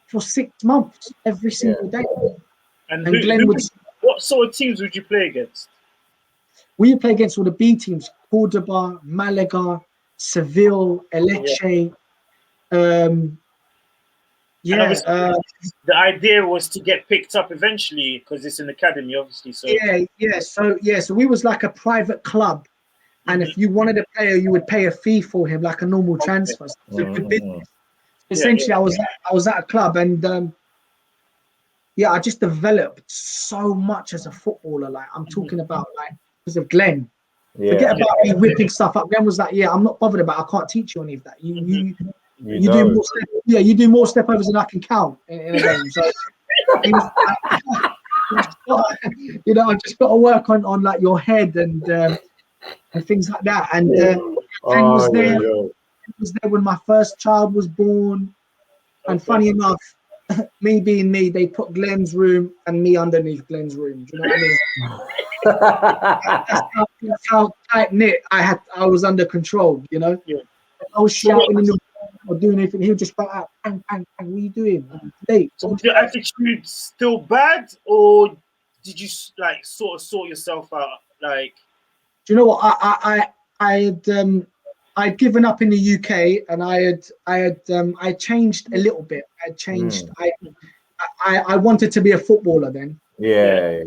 for 6 months, every single day. And Glenn what sort of teams would you play against? We play against all the B teams: Cordoba, Malaga, Seville, Elche. The idea was to get picked up eventually because it's an academy, obviously. So So we was like a private club, and if you wanted a player, you would pay a fee for him, like a normal transfer. Essentially, I was at a club, and I just developed so much as a footballer. Like I'm talking about, like because of Glenn. Forget about me whipping stuff up. Glenn was like, I'm not bothered about it. I can't teach you any of that. You do more you do more step overs than I can count in a game. So I've just got to work on like your head and things like that. And Glenn was there. He was there when my first child was born. And funny enough, me being me, they put Glenn's room and me underneath Glenn's room. Do you know what I mean? That's how tight knit I was under control. You know, I was shouting in the or doing anything. He would just go out, bang, bang, bang. What are you doing? Late. So was your attitude still bad, or did you like sort of sort yourself out? Like, do you know what? I'd given up in the UK, and I changed a little bit. I changed. I wanted to be a footballer then. Yeah.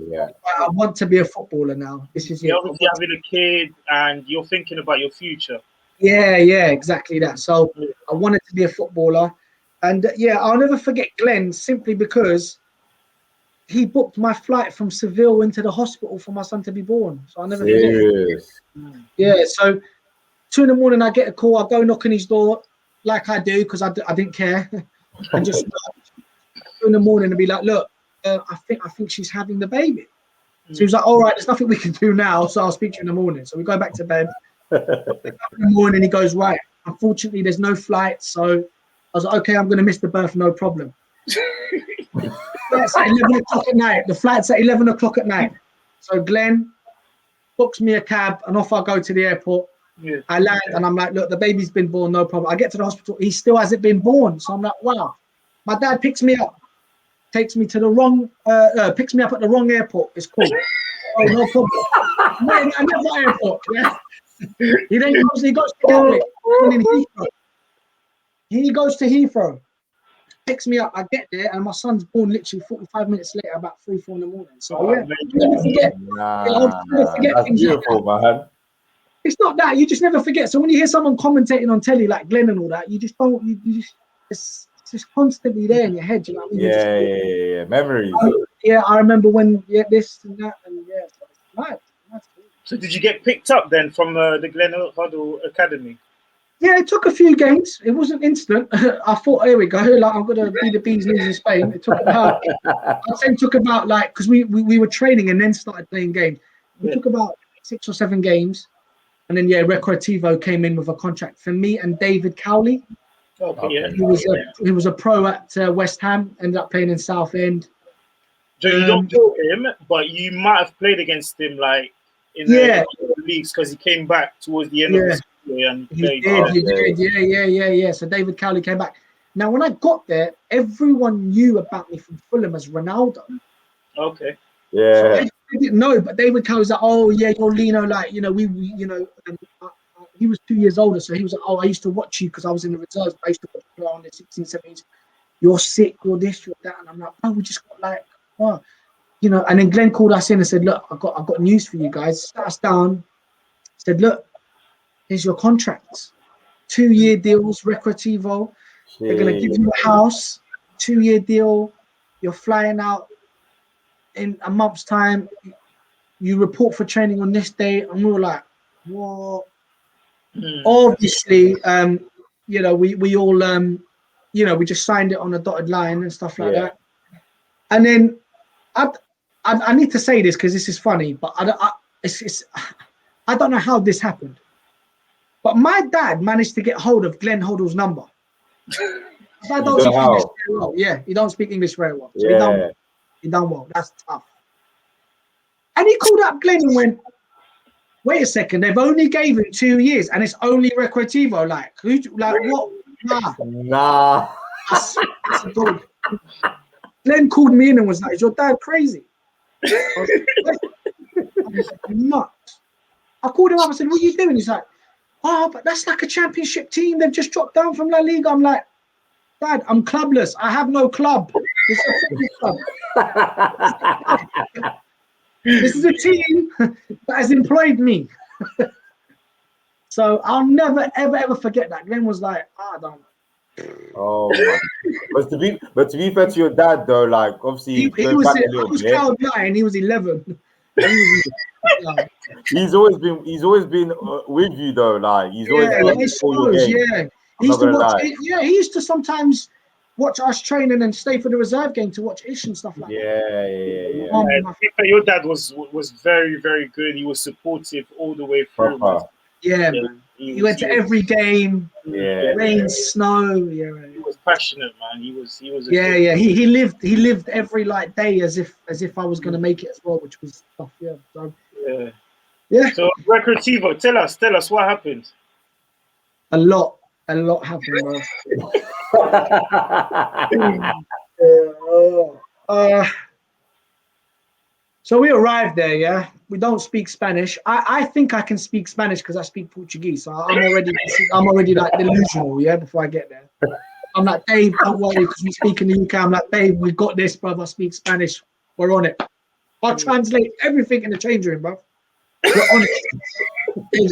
I want to be a footballer now. This is obviously having a kid, and you're thinking about your future. Yeah, exactly that. So I wanted to be a footballer, and I'll never forget Glenn simply because he booked my flight from Seville into the hospital for my son to be born. So I'll never forget it. Yeah, so 2 in, I get a call. I go knock on his door like I do because I didn't care, and just 2 in and be like, look, I think she's having the baby. So he was like, all right, there's nothing we can do now, so I'll speak to you in the morning. So we go back to bed. In the morning, he goes, right, unfortunately, there's no flight. So I was like, okay, I'm going to miss the birth, no problem. The flight's at 11 o'clock at night. The flight's at 11 o'clock at night. So Glenn books me a cab, and off I go to the airport. I land, and I'm like, look, the baby's been born, no problem. I get to the hospital, he still hasn't been born. So I'm like, wow. My dad picks me up, takes me to the wrong, picks me up at the wrong airport. It's cool. Oh, no problem. Another airport. Yeah. He goes to Gatwick. He goes to Heathrow, picks me up. I get there, and my son's born literally 45 minutes later, about 3, 4 in the morning. So never forget. That's beautiful, man. It's not that, you just never forget. So when you hear someone commentating on telly like Glenn and all that, you just don't. It's just constantly there in your head. You know what I mean? Yeah. Memories. I remember when this and that, and it's nice. So did you get picked up then from the Glenn Hoddle Academy? Yeah, it took a few games. It wasn't instant. I thought, here we go. Like I'm gonna be the bee's knees in Spain. It took about. I'd say it took about like because we were training and then started playing games. We took about 6 or 7 games, and then Recreativo came in with a contract for me and David Cowley. Okay, yeah. He was a pro at West Ham. Ended up playing in Southend. So you don't know him, but you might have played against him like in the leagues because he came back towards the end of the school year and he did. Yeah. So David Cowley came back. Now, when I got there, everyone knew about me from Fulham as Ronaldo. Okay. Yeah. So I didn't know, but David Cowley was like, "Oh yeah, you're Lino." Like, you know, he was 2 years older, so he was like, "Oh, I used to watch you because I was in the reserves. I used to watch you play on the 16, 17s. You're sick, you're this, you're that." And I'm like, "Oh, we just got like, oh." You know, and then Glenn called us in and said, "Look, I've got news for you guys." Sat us down, said, "Look, here's your contracts. 2-year deals, Recreativo. They're gonna give you a house, 2-year deal. You're flying out in a month's time. You report for training on this day." And we were like, "What?" Obviously, you know, we all you know, we just signed it on a dotted line and stuff like that. And then I need to say this because this is funny, but I don't know how this happened. But my dad managed to get hold of Glenn Hoddle's number. I don't speak English very well. Yeah, he don't speak English very well. So he done well. That's tough. And he called up Glenn and went, "Wait a second, they've only gave him 2 years and it's only Recreativo. Like, what? Nah. Glenn called me in and was like, "Is your dad crazy?" I was like, "Nuts." I called him up and said, "What are you doing?" He's like, "Oh, but that's like a championship team. They've just dropped down from La Liga." I'm like, "Dad, I'm clubless. I have no club. This is a club. This is a team that has employed me." So I'll never, ever forget that. Glenn was like, "I don't know." Oh my! But to be fair to your dad though, like obviously he was, I was cloud 9, he was 11. He's always been with you though. Like he's always been your game. He used to watch. He used to sometimes watch us train and then stay for the reserve game to watch Ish and stuff like that. Your dad was very, very good. He was supportive all the way through. Yeah, man. He went to every game. Rain, snow. Yeah, he was passionate, man. He was. He lived every like day as if I was gonna make it as well, which was tough. Yeah. So. Yeah. So Recreativo, tell us what happened. A lot happened, bro. So we arrived there, yeah. We don't speak Spanish. I think I can speak Spanish because I speak Portuguese. So I'm already like delusional, yeah. Before I get there, I'm like, "Dave, don't worry, because we speak in the UK." I'm like, "Dave, we got this, brother. I speak Spanish. We're on it. I'll translate everything in the change room, bro. We're on it."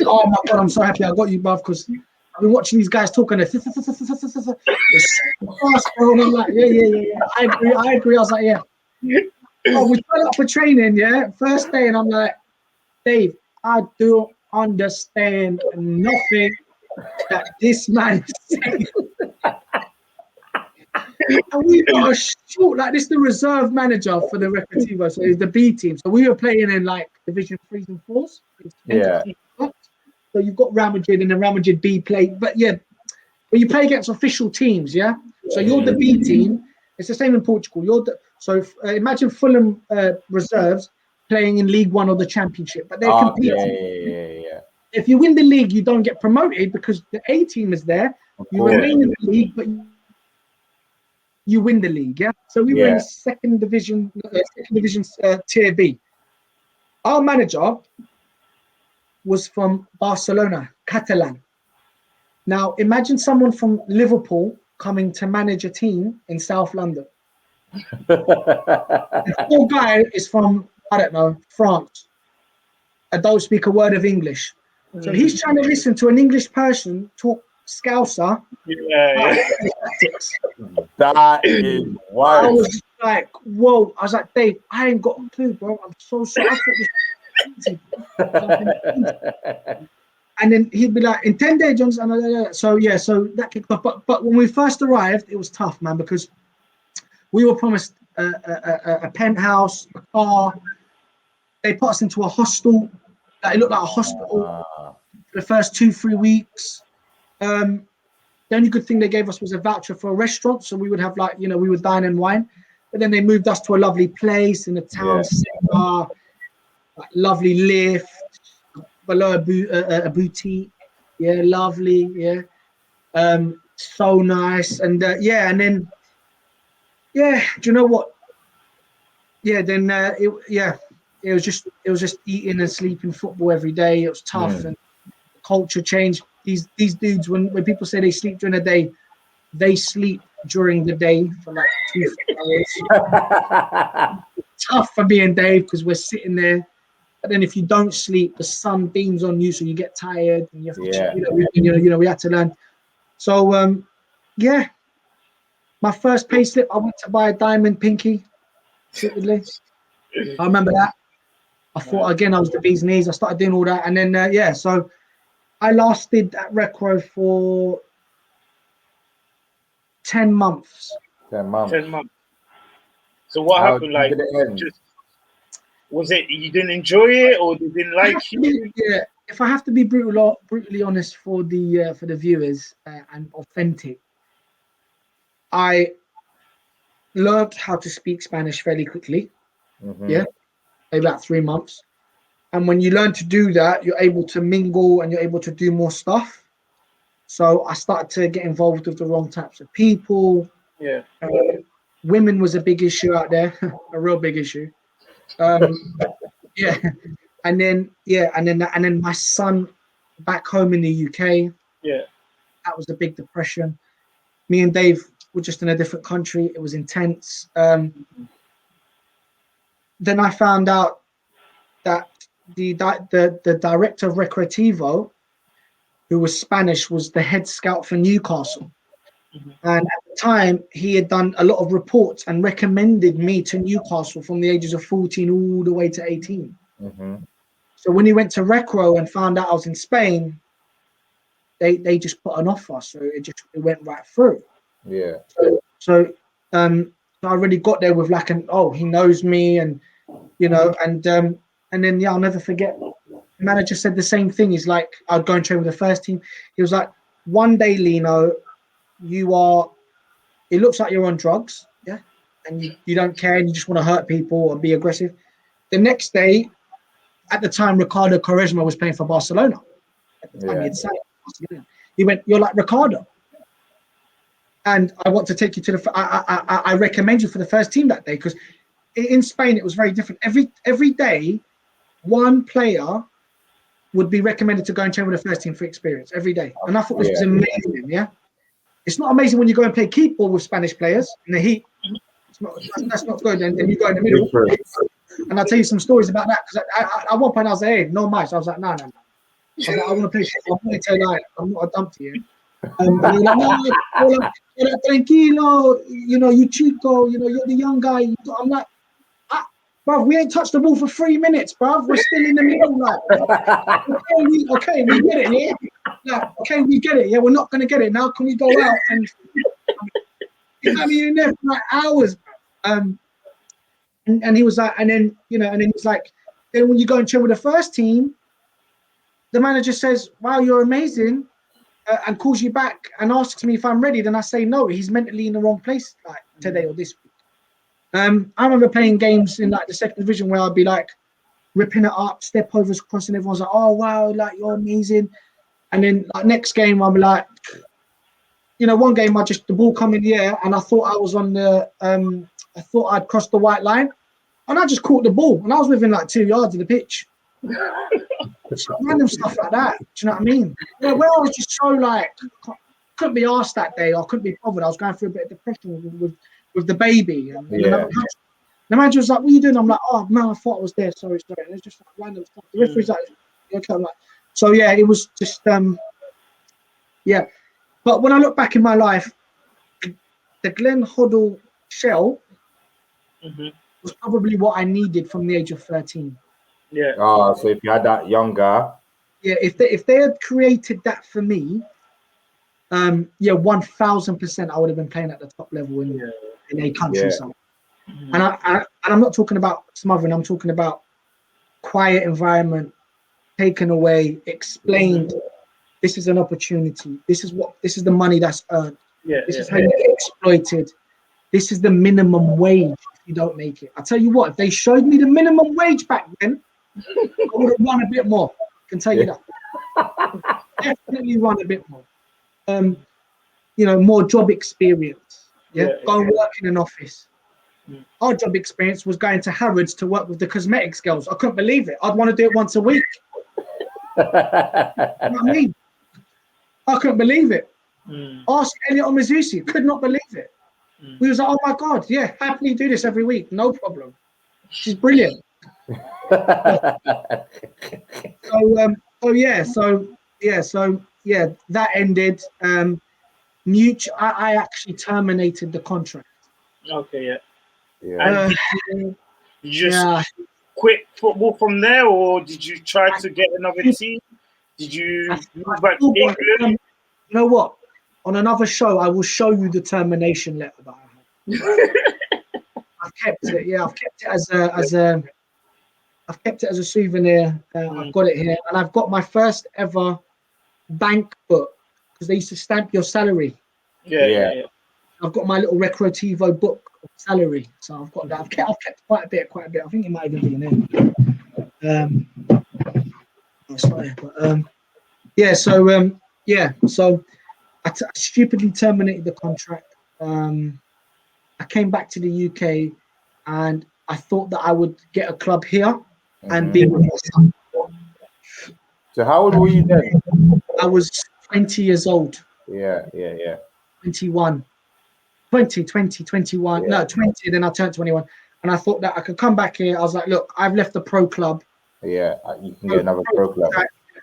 Oh my God, I'm so happy I got you, bro, because I've been watching these guys talking. It's fast, bro. And I'm like, yeah. I agree. I was like, yeah. Oh, we turn up for training, yeah, first day, and I'm like, "Dave, I don't understand nothing that this man is saying." And we got a shoot like this. The reserve manager for the Recreativo, so it's the B team. So we were playing in like Division 3s and 4s. Yeah. So you've got Real Madrid and the Real Madrid B play, but but you play against official teams, yeah. So you're the B team. It's the same in Portugal. Imagine Fulham reserves playing in League One or the Championship, but they're competing. If you win the league, you don't get promoted because the A team is there. You remain in the league, but you win the league. Yeah. So we were in second division Tier B. Our manager was from Barcelona, Catalan. Now imagine someone from Liverpool coming to manage a team in South London. The poor guy is from, I don't know, France. I don't speak a word of English. So he's trying to listen to an English person talk Scouser. That is wild. I was like, whoa. I was like, "Dave, I ain't got a clue, bro. I'm so sorry." I thought this. And then he'd be like, "In 10 days, Johnson." So that kicked off. But when we first arrived, it was tough, man, because we were promised a penthouse, a car. they put us into a hostel. It looked like a hospital for the first 2-3 weeks. The only good thing they gave us was a voucher for a restaurant, so we would have we would dine and wine. But then they moved us to a lovely place in the town centre, lovely lift below a boutique. Yeah, lovely. Yeah, so nice. And and then do you know what? Yeah, then it was just eating and sleeping football every day. It was tough and the culture changed. These dudes, when people say they sleep during the day, they sleep during the day for like 2-3 hours. Tough for me and Dave because we're sitting there. But then if you don't sleep, the sun beams on you, so you get tired and you have to, we had to learn. So my first pay slip, I went to buy a diamond pinky. Stupidly, I remember that. I thought again I was the bee's knees. I started doing all that, and then so I lasted at Recro for 10 months. 10 months. 10 months. So what happened? Like, was it you didn't enjoy it, or they didn't like you? Yeah, if I have to be brutally honest for the viewers and authentic, I learned how to speak Spanish fairly quickly. Yeah, about 3 months. And when you learn to do that, you're able to mingle and you're able to do more stuff. So I started to get involved with the wrong types of people. Yeah. Women was a big issue out there, a real big issue. Yeah. And then my son back home in the UK. Yeah. That was a big depression. Me and Dave were just in a different country. It was intense. Then I found out that the director of Recreativo, who was Spanish, was the head scout for Newcastle. And at the time, he had done a lot of reports and recommended me to Newcastle from the ages of 14 all the way to 18. So when he went to Recro and found out I was in Spain, they just put an offer. So it went right through. Yeah. So I already got there with like he knows me and and then I'll never forget. The manager said the same thing. He's like, I'd go and train with the first team. He was like, one day, Lino, it looks like you're on drugs, yeah, and you don't care and you just want to hurt people or be aggressive. The next day, at the time, Ricardo Quaresma was playing for Barcelona. At the time, he went, you're like Ricardo. And I want to take you to I recommend you for the first team that day, because in Spain, it was very different. Every day, one player would be recommended to go and train with the first team for experience every day. And I thought this was amazing, yeah? It's not amazing when you go and play keep ball with Spanish players in the heat. That's not good. And then you go in the middle. And I'll tell you some stories about that. Because at one point I was like, hey, no match. I was like, no. I was like, I want to play shit. I'm going to tell you, I'm not a dumpty. And they're like, no, tranquilo, you chico, you're the young guy. I'm like, bruv, we ain't touched the ball for 3 minutes, bruv. We're still in the middle, like. Okay, we get it, yeah. Like, okay, we get it, yeah. We're not gonna get it now. Can we go out and you had me in there for like hours, and he was like, and then he's like, then when you go and chill with the first team, the manager says, "Wow, you're amazing," and calls you back and asks me if I'm ready. Then I say no. He's mentally in the wrong place, like today or this week. I remember playing games in like the second division where I'd be like ripping it up, step overs, crossing. Everyone's like, "Oh wow, like you're amazing." And then like next game, I'm like, one game the ball come in the air and I thought I was on I thought I'd crossed the white line, and I just caught the ball and I was within like 2 yards of the pitch. Random stuff like that. Do you know what I mean? Where I was just so like couldn't be asked that day, or couldn't be bothered. I was going through a bit of depression with the baby, and the manager was like, "What are you doing?" I'm like, "Oh man, I thought I was there. Sorry." And it's just like random stuff. The referee's like, "Okay." I'm like, so yeah, it was just yeah. But when I look back in my life, the Glen Hoddle shell was probably what I needed from the age of 13. Yeah. Oh, so if you had that younger, yeah, if they had created that for me, 1000% I would have been playing at the top level in a country somewhere. And I'm not talking about smothering. I'm talking about quiet environment, taken away, explained. This is an opportunity. This is the money that's earned. This is how you get exploited. This is the minimum wage if you don't make it. I tell you what, if they showed me the minimum wage back then, I would have run a bit more. I can tell you that. Definitely run a bit more. More job experience. Go and work in an office. Our job experience was going to Harrods to work with the cosmetics girls. I couldn't believe it. I'd want to do it once a week. You know what I mean? I couldn't believe it. Ask Elliot Omazusi, could not believe it. We was like, oh my God, yeah, happily do this every week, no problem. She's brilliant. That ended. I actually terminated the contract. Okay, yeah. And did you just quit football from there, or did you try to get another team? Did you move back to England? You know what? On another show, I will show you the termination letter that I had. I've kept it. Yeah, I've kept it as a souvenir. I've got it here, and I've got my first ever bank book because they used to stamp your salary. Yeah. I've got my little BroVBroTV book of salary, so I've got that. I've kept quite a bit. I think it might even be in there. Sorry, but So I stupidly terminated the contract. I came back to the UK, and I thought that I would get a club here and be with my son. So how old were you then? I was 20 years old. Yeah. 21. 20, 21. Yeah. No, 20, then I turned 21. And I thought that I could come back here. I was like, look, I've left the pro club. Yeah, you can get another pro club.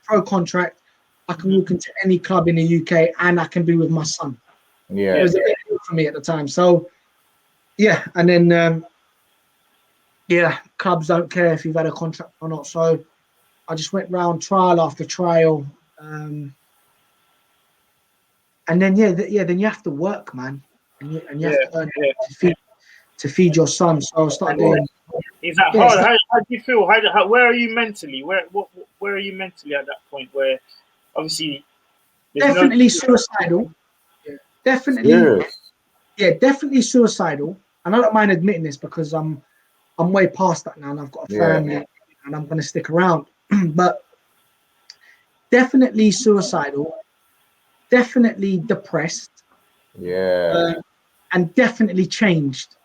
Pro contract. I can walk into any club in the UK and I can be with my son. Yeah. It was a big deal for me at the time. So, yeah. And then, clubs don't care if you've had a contract or not. So I just went round trial after trial. And then, then you have to work, man. And you have to earn to feed your son. So I started doing. Is that hard? How do you feel? Where are you mentally? Where are you mentally at that point? Where obviously definitely suicidal. Yeah. Definitely. Serious? Yeah, definitely suicidal. And I don't mind admitting this because I'm way past that now, and I've got a family, and I'm going to stick around. But definitely suicidal. Definitely depressed. Yeah. And definitely changed.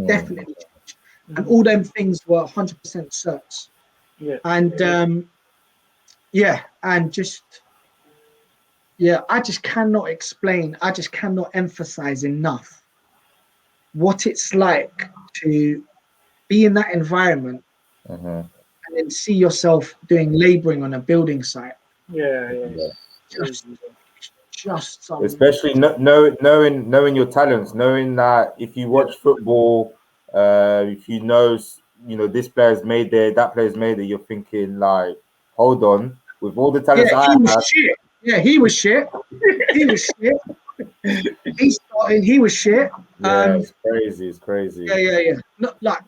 Definitely changed. And all them things were 100% certs. Yeah. And I just cannot explain. I just cannot emphasize enough what it's like to be in that environment and then see yourself doing laboring on a building site. Yeah. Just especially knowing your talents, knowing that if you watch football, if you know this player's made there, that player's made there, you're thinking like, hold on, with all the talents I have. Shit. Yeah, he was shit. He was shit. He was shit. Yeah, it's crazy. Yeah.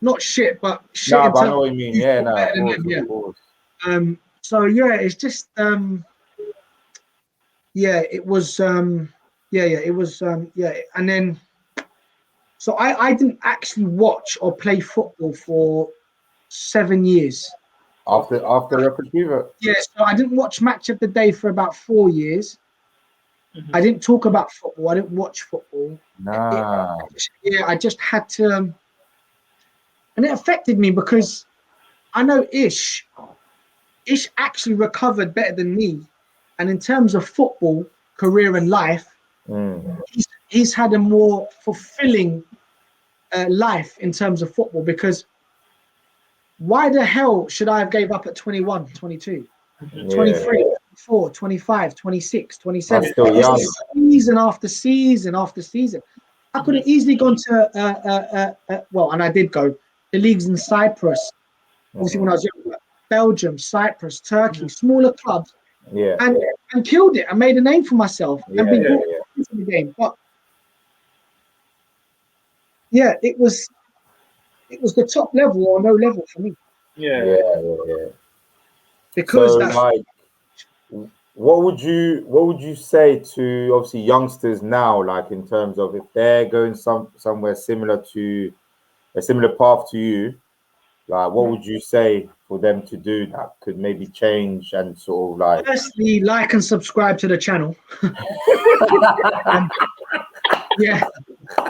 Not shit, but shit. Nah, but I know what you mean. Yeah, of course. So it's just it was it was and then so I didn't actually watch or play football for 7 years. After Record Fever? Yeah, so I didn't watch Match of the Day for about 4 years. I didn't talk about football. I didn't watch football. Nah. I just had to, and it affected me because I know Ish actually recovered better than me, and in terms of football career and life, he's had a more fulfilling life in terms of football. Because why the hell should I have gave up at 21, 22, 23, 24, 25, 26, 27? Still young. Season after season after season. I could have easily gone to, and I did go, the leagues in Cyprus, obviously when I was young, Belgium, Cyprus, Turkey, smaller clubs, and killed it and made a name for myself and been brought into the game. But it was the top level or no level for me. Yeah. Because So, that's like, what would you say to obviously youngsters now, like in terms of if they're going somewhere similar to a similar path to you, like what would you say for them to do that could maybe change and sort of like firstly, like and subscribe to the channel. Yeah.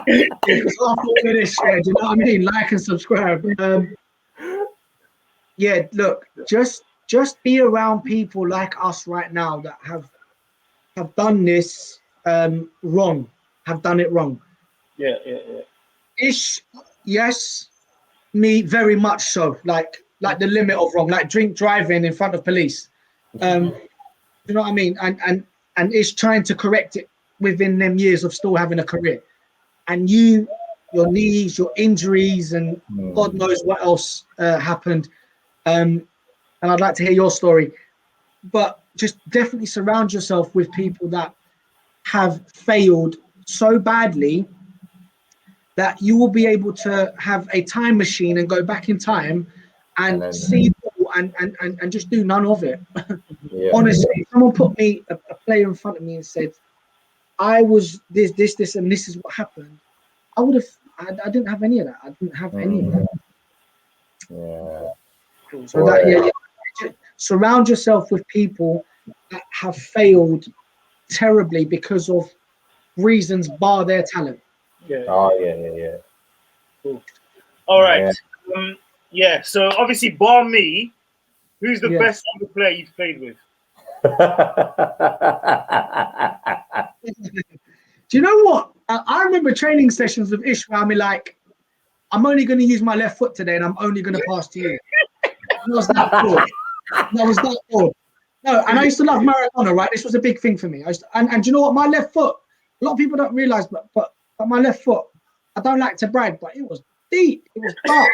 Because after all of this, do you know what I mean? Like and subscribe. Yeah, look, just be around people like us right now that have done this wrong, have done it wrong. Yeah. Ish, yes, me very much so. Like the limit of wrong, like drink driving in front of police. You know what I mean? And Ish trying to correct it within them years of still having a career. And your knees, your injuries, and God knows what else happened. And I'd like to hear your story. But just definitely surround yourself with people that have failed so badly that you will be able to have a time machine and go back in time and then, see and just do none of it. yeah. Honestly, if someone put me a player in front of me and said, I was this, and this is what happened, I would have. I didn't have any of that. I didn't have any of that. Yeah. So surround yourself with people that have failed terribly because of reasons bar their talent. Yeah. Oh yeah. Cool. All right. Yeah. So obviously, bar me, who's the best ever player you've played with? Do you know what? I remember training sessions with Ish where I'm like, I'm only going to use my left foot today and I'm only going to pass to you. That was that cool. That was that cool. No, and I used to love Maradona, right? This was a big thing for me. And do you know what? My left foot, a lot of people don't realize, but my left foot, I don't like to brag, but it was deep. It was dark.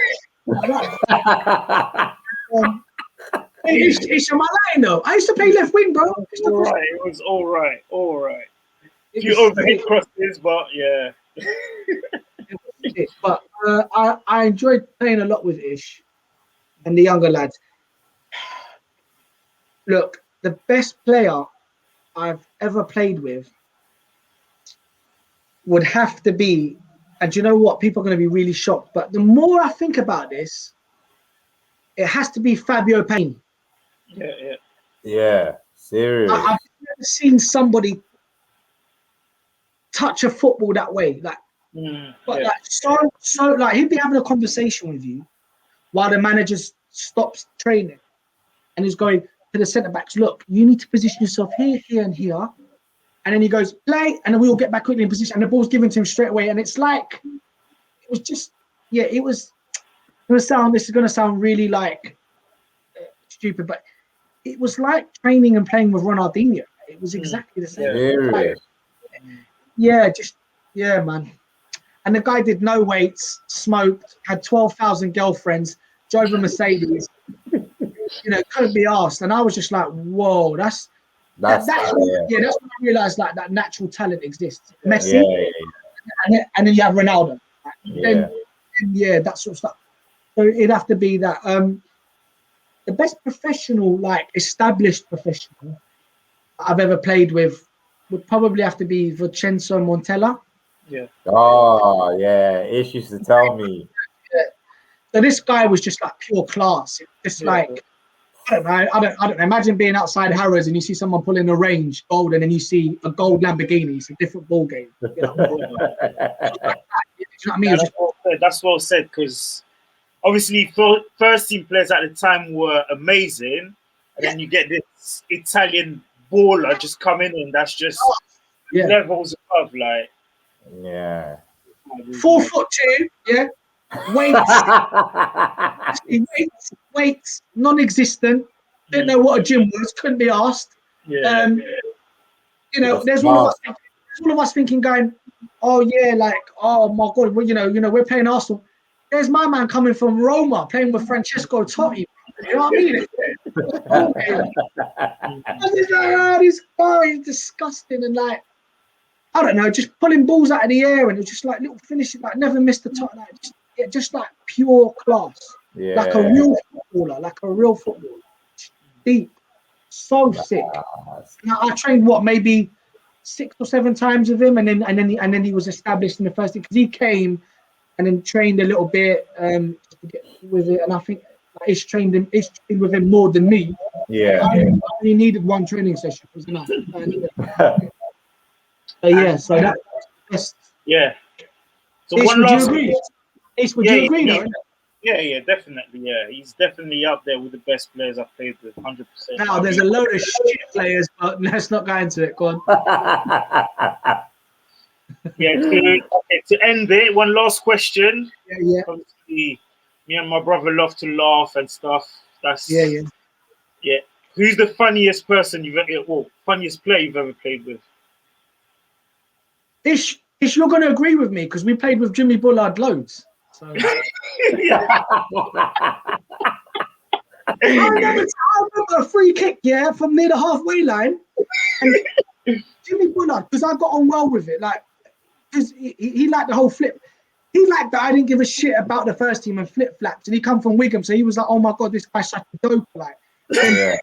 Ish, am I lying though? I used to play left wing, bro. It was all right. A few overhead crosses, but yeah. But I enjoyed playing a lot with Ish and the younger lads. Look, the best player I've ever played with would have to be, and you know what? People are going to be really shocked, but the more I think about this, it has to be Fabio Payne. Yeah, serious. I've never seen somebody touch a football that way. Like like he'd be having a conversation with you while the manager stops training and he's going to the centre backs. Look, you need to position yourself here, here, and here. And then he goes, play, and then we all get back quickly in position, and the ball's given to him straight away. And it's like, it was just, it was this is going to sound really like stupid, but it was like training and playing with Ronaldinho. It was exactly the same. Man. And the guy did no weights, smoked, had 12,000 girlfriends, drove a Mercedes, couldn't be asked. And I was just like, whoa, that's when I realized like that natural talent exists. Messi, and then you have Ronaldo. Then that sort of stuff. So it'd have to be that. The best professional, like established professional I've ever played with would probably have to be Vincenzo Montella. Yeah. Oh yeah, Ish used to tell me. So this guy was just like pure class. It's like I don't know. Imagine being outside Harrods and you see someone pulling a range gold, and then you see a gold Lamborghini. It's a different ball game. You know what I mean? That's well said, because obviously first team players at the time were amazing, and then you get this Italian baller just coming in. That's just levels above, like 4'2", weights, non-existent. Didn't know what a gym was. Couldn't be asked. There's all of us thinking, going, oh yeah, like, oh my God, well, we're playing Arsenal. There's my man coming from Roma playing with Francesco Totti. You know what I mean? I was just like, oh, this guy is disgusting, and like, I don't know, just pulling balls out of the air, and it was just like little finishes, like never missed the top, like just like pure class. Yeah. Like a real footballer, like a real footballer. Deep. So sick. Now, I trained maybe 6 or 7 times with him, and then he was established in the first team because he came and then trained a little bit to get with it, and I think he's trained with him more than me. Yeah. I only needed 1 training session, was enough. Yeah, so that's the best. Yeah. So Ish, one would you last. agree? Ish, would Yeah, you agree? Though? Yeah, definitely. Yeah, he's definitely up there with the best players I've played with, 100%. Now there's a load of shit players, but let's not go into it. Go on. Yeah. To end it, one last question. Yeah. Obviously, me and my brother love to laugh and stuff. That's Yeah. Who's the funniest person funniest player you've ever played with? Ish, you're going to agree with me because we played with Jimmy Bullard loads. So. I remember a free kick, from near the halfway line, and Jimmy Bullard, because I got on well with it, like, because he liked the whole flip. He liked that I didn't give a shit about the first team and flip flaps, and he come from Wigan, so he was like, "Oh my god, this guy's such a dope!" Like, like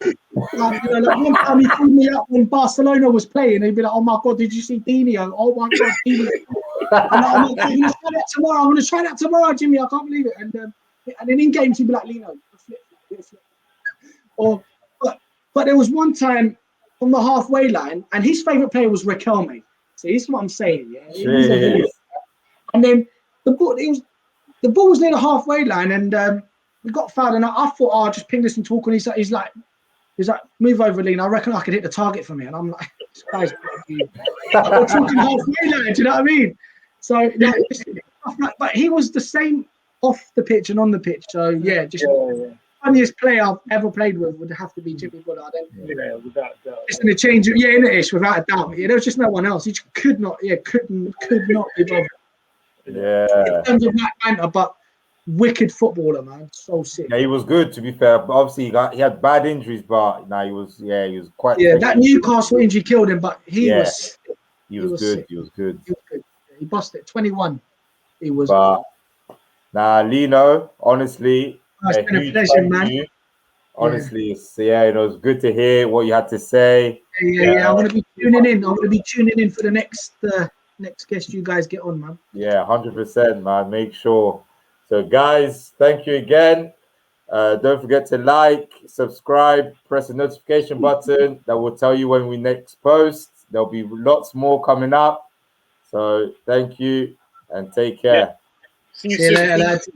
one time he called me up when Barcelona was playing, he'd be like, "Oh my god, did you see Dino? Oh my god, Dino!" And I'm like, "I'm gonna try that tomorrow. I'm gonna try that tomorrow, Jimmy. I can't believe it." And then in games he'd be like, "Lino, flip flap." But there was one time from the halfway line, and his favourite player was Riquelme. So this is what I'm saying, yeah. And then the ball was near the halfway line, and we got fouled. And I thought, I'll just ping this and talk. And he's like, "Move over, Lean. I reckon I could hit the target for me." And I'm like, "This guy's we're talking halfway line. Do you know what I mean?" So, but he was the same off the pitch and on the pitch. So yeah, funniest player I've ever played with would have to be Jimmy Bullard. Yeah, without doubt. It's in the change. Yeah, in the ish, without a doubt. Yeah, there was just no one else. He just could not be bothered. Yeah. In terms of that banter, but wicked footballer, man. So sick. Yeah, he was good, to be fair. But obviously, he had bad injuries, but he was quite. Yeah, that Newcastle injury killed him, but he was good. He was good. He was good. He busted 21. He was. But Lino, honestly, it's been a pleasure, man. Honestly, it's good to hear what you had to say. Yeah. I'm gonna be tuning in. For the next guest you guys get on, man. Yeah, 100%, man. Make sure. So, guys, thank you again. Don't forget to like, subscribe, press the notification button. That will tell you when we next post. There'll be lots more coming up. So, thank you and take care. See you later, lads.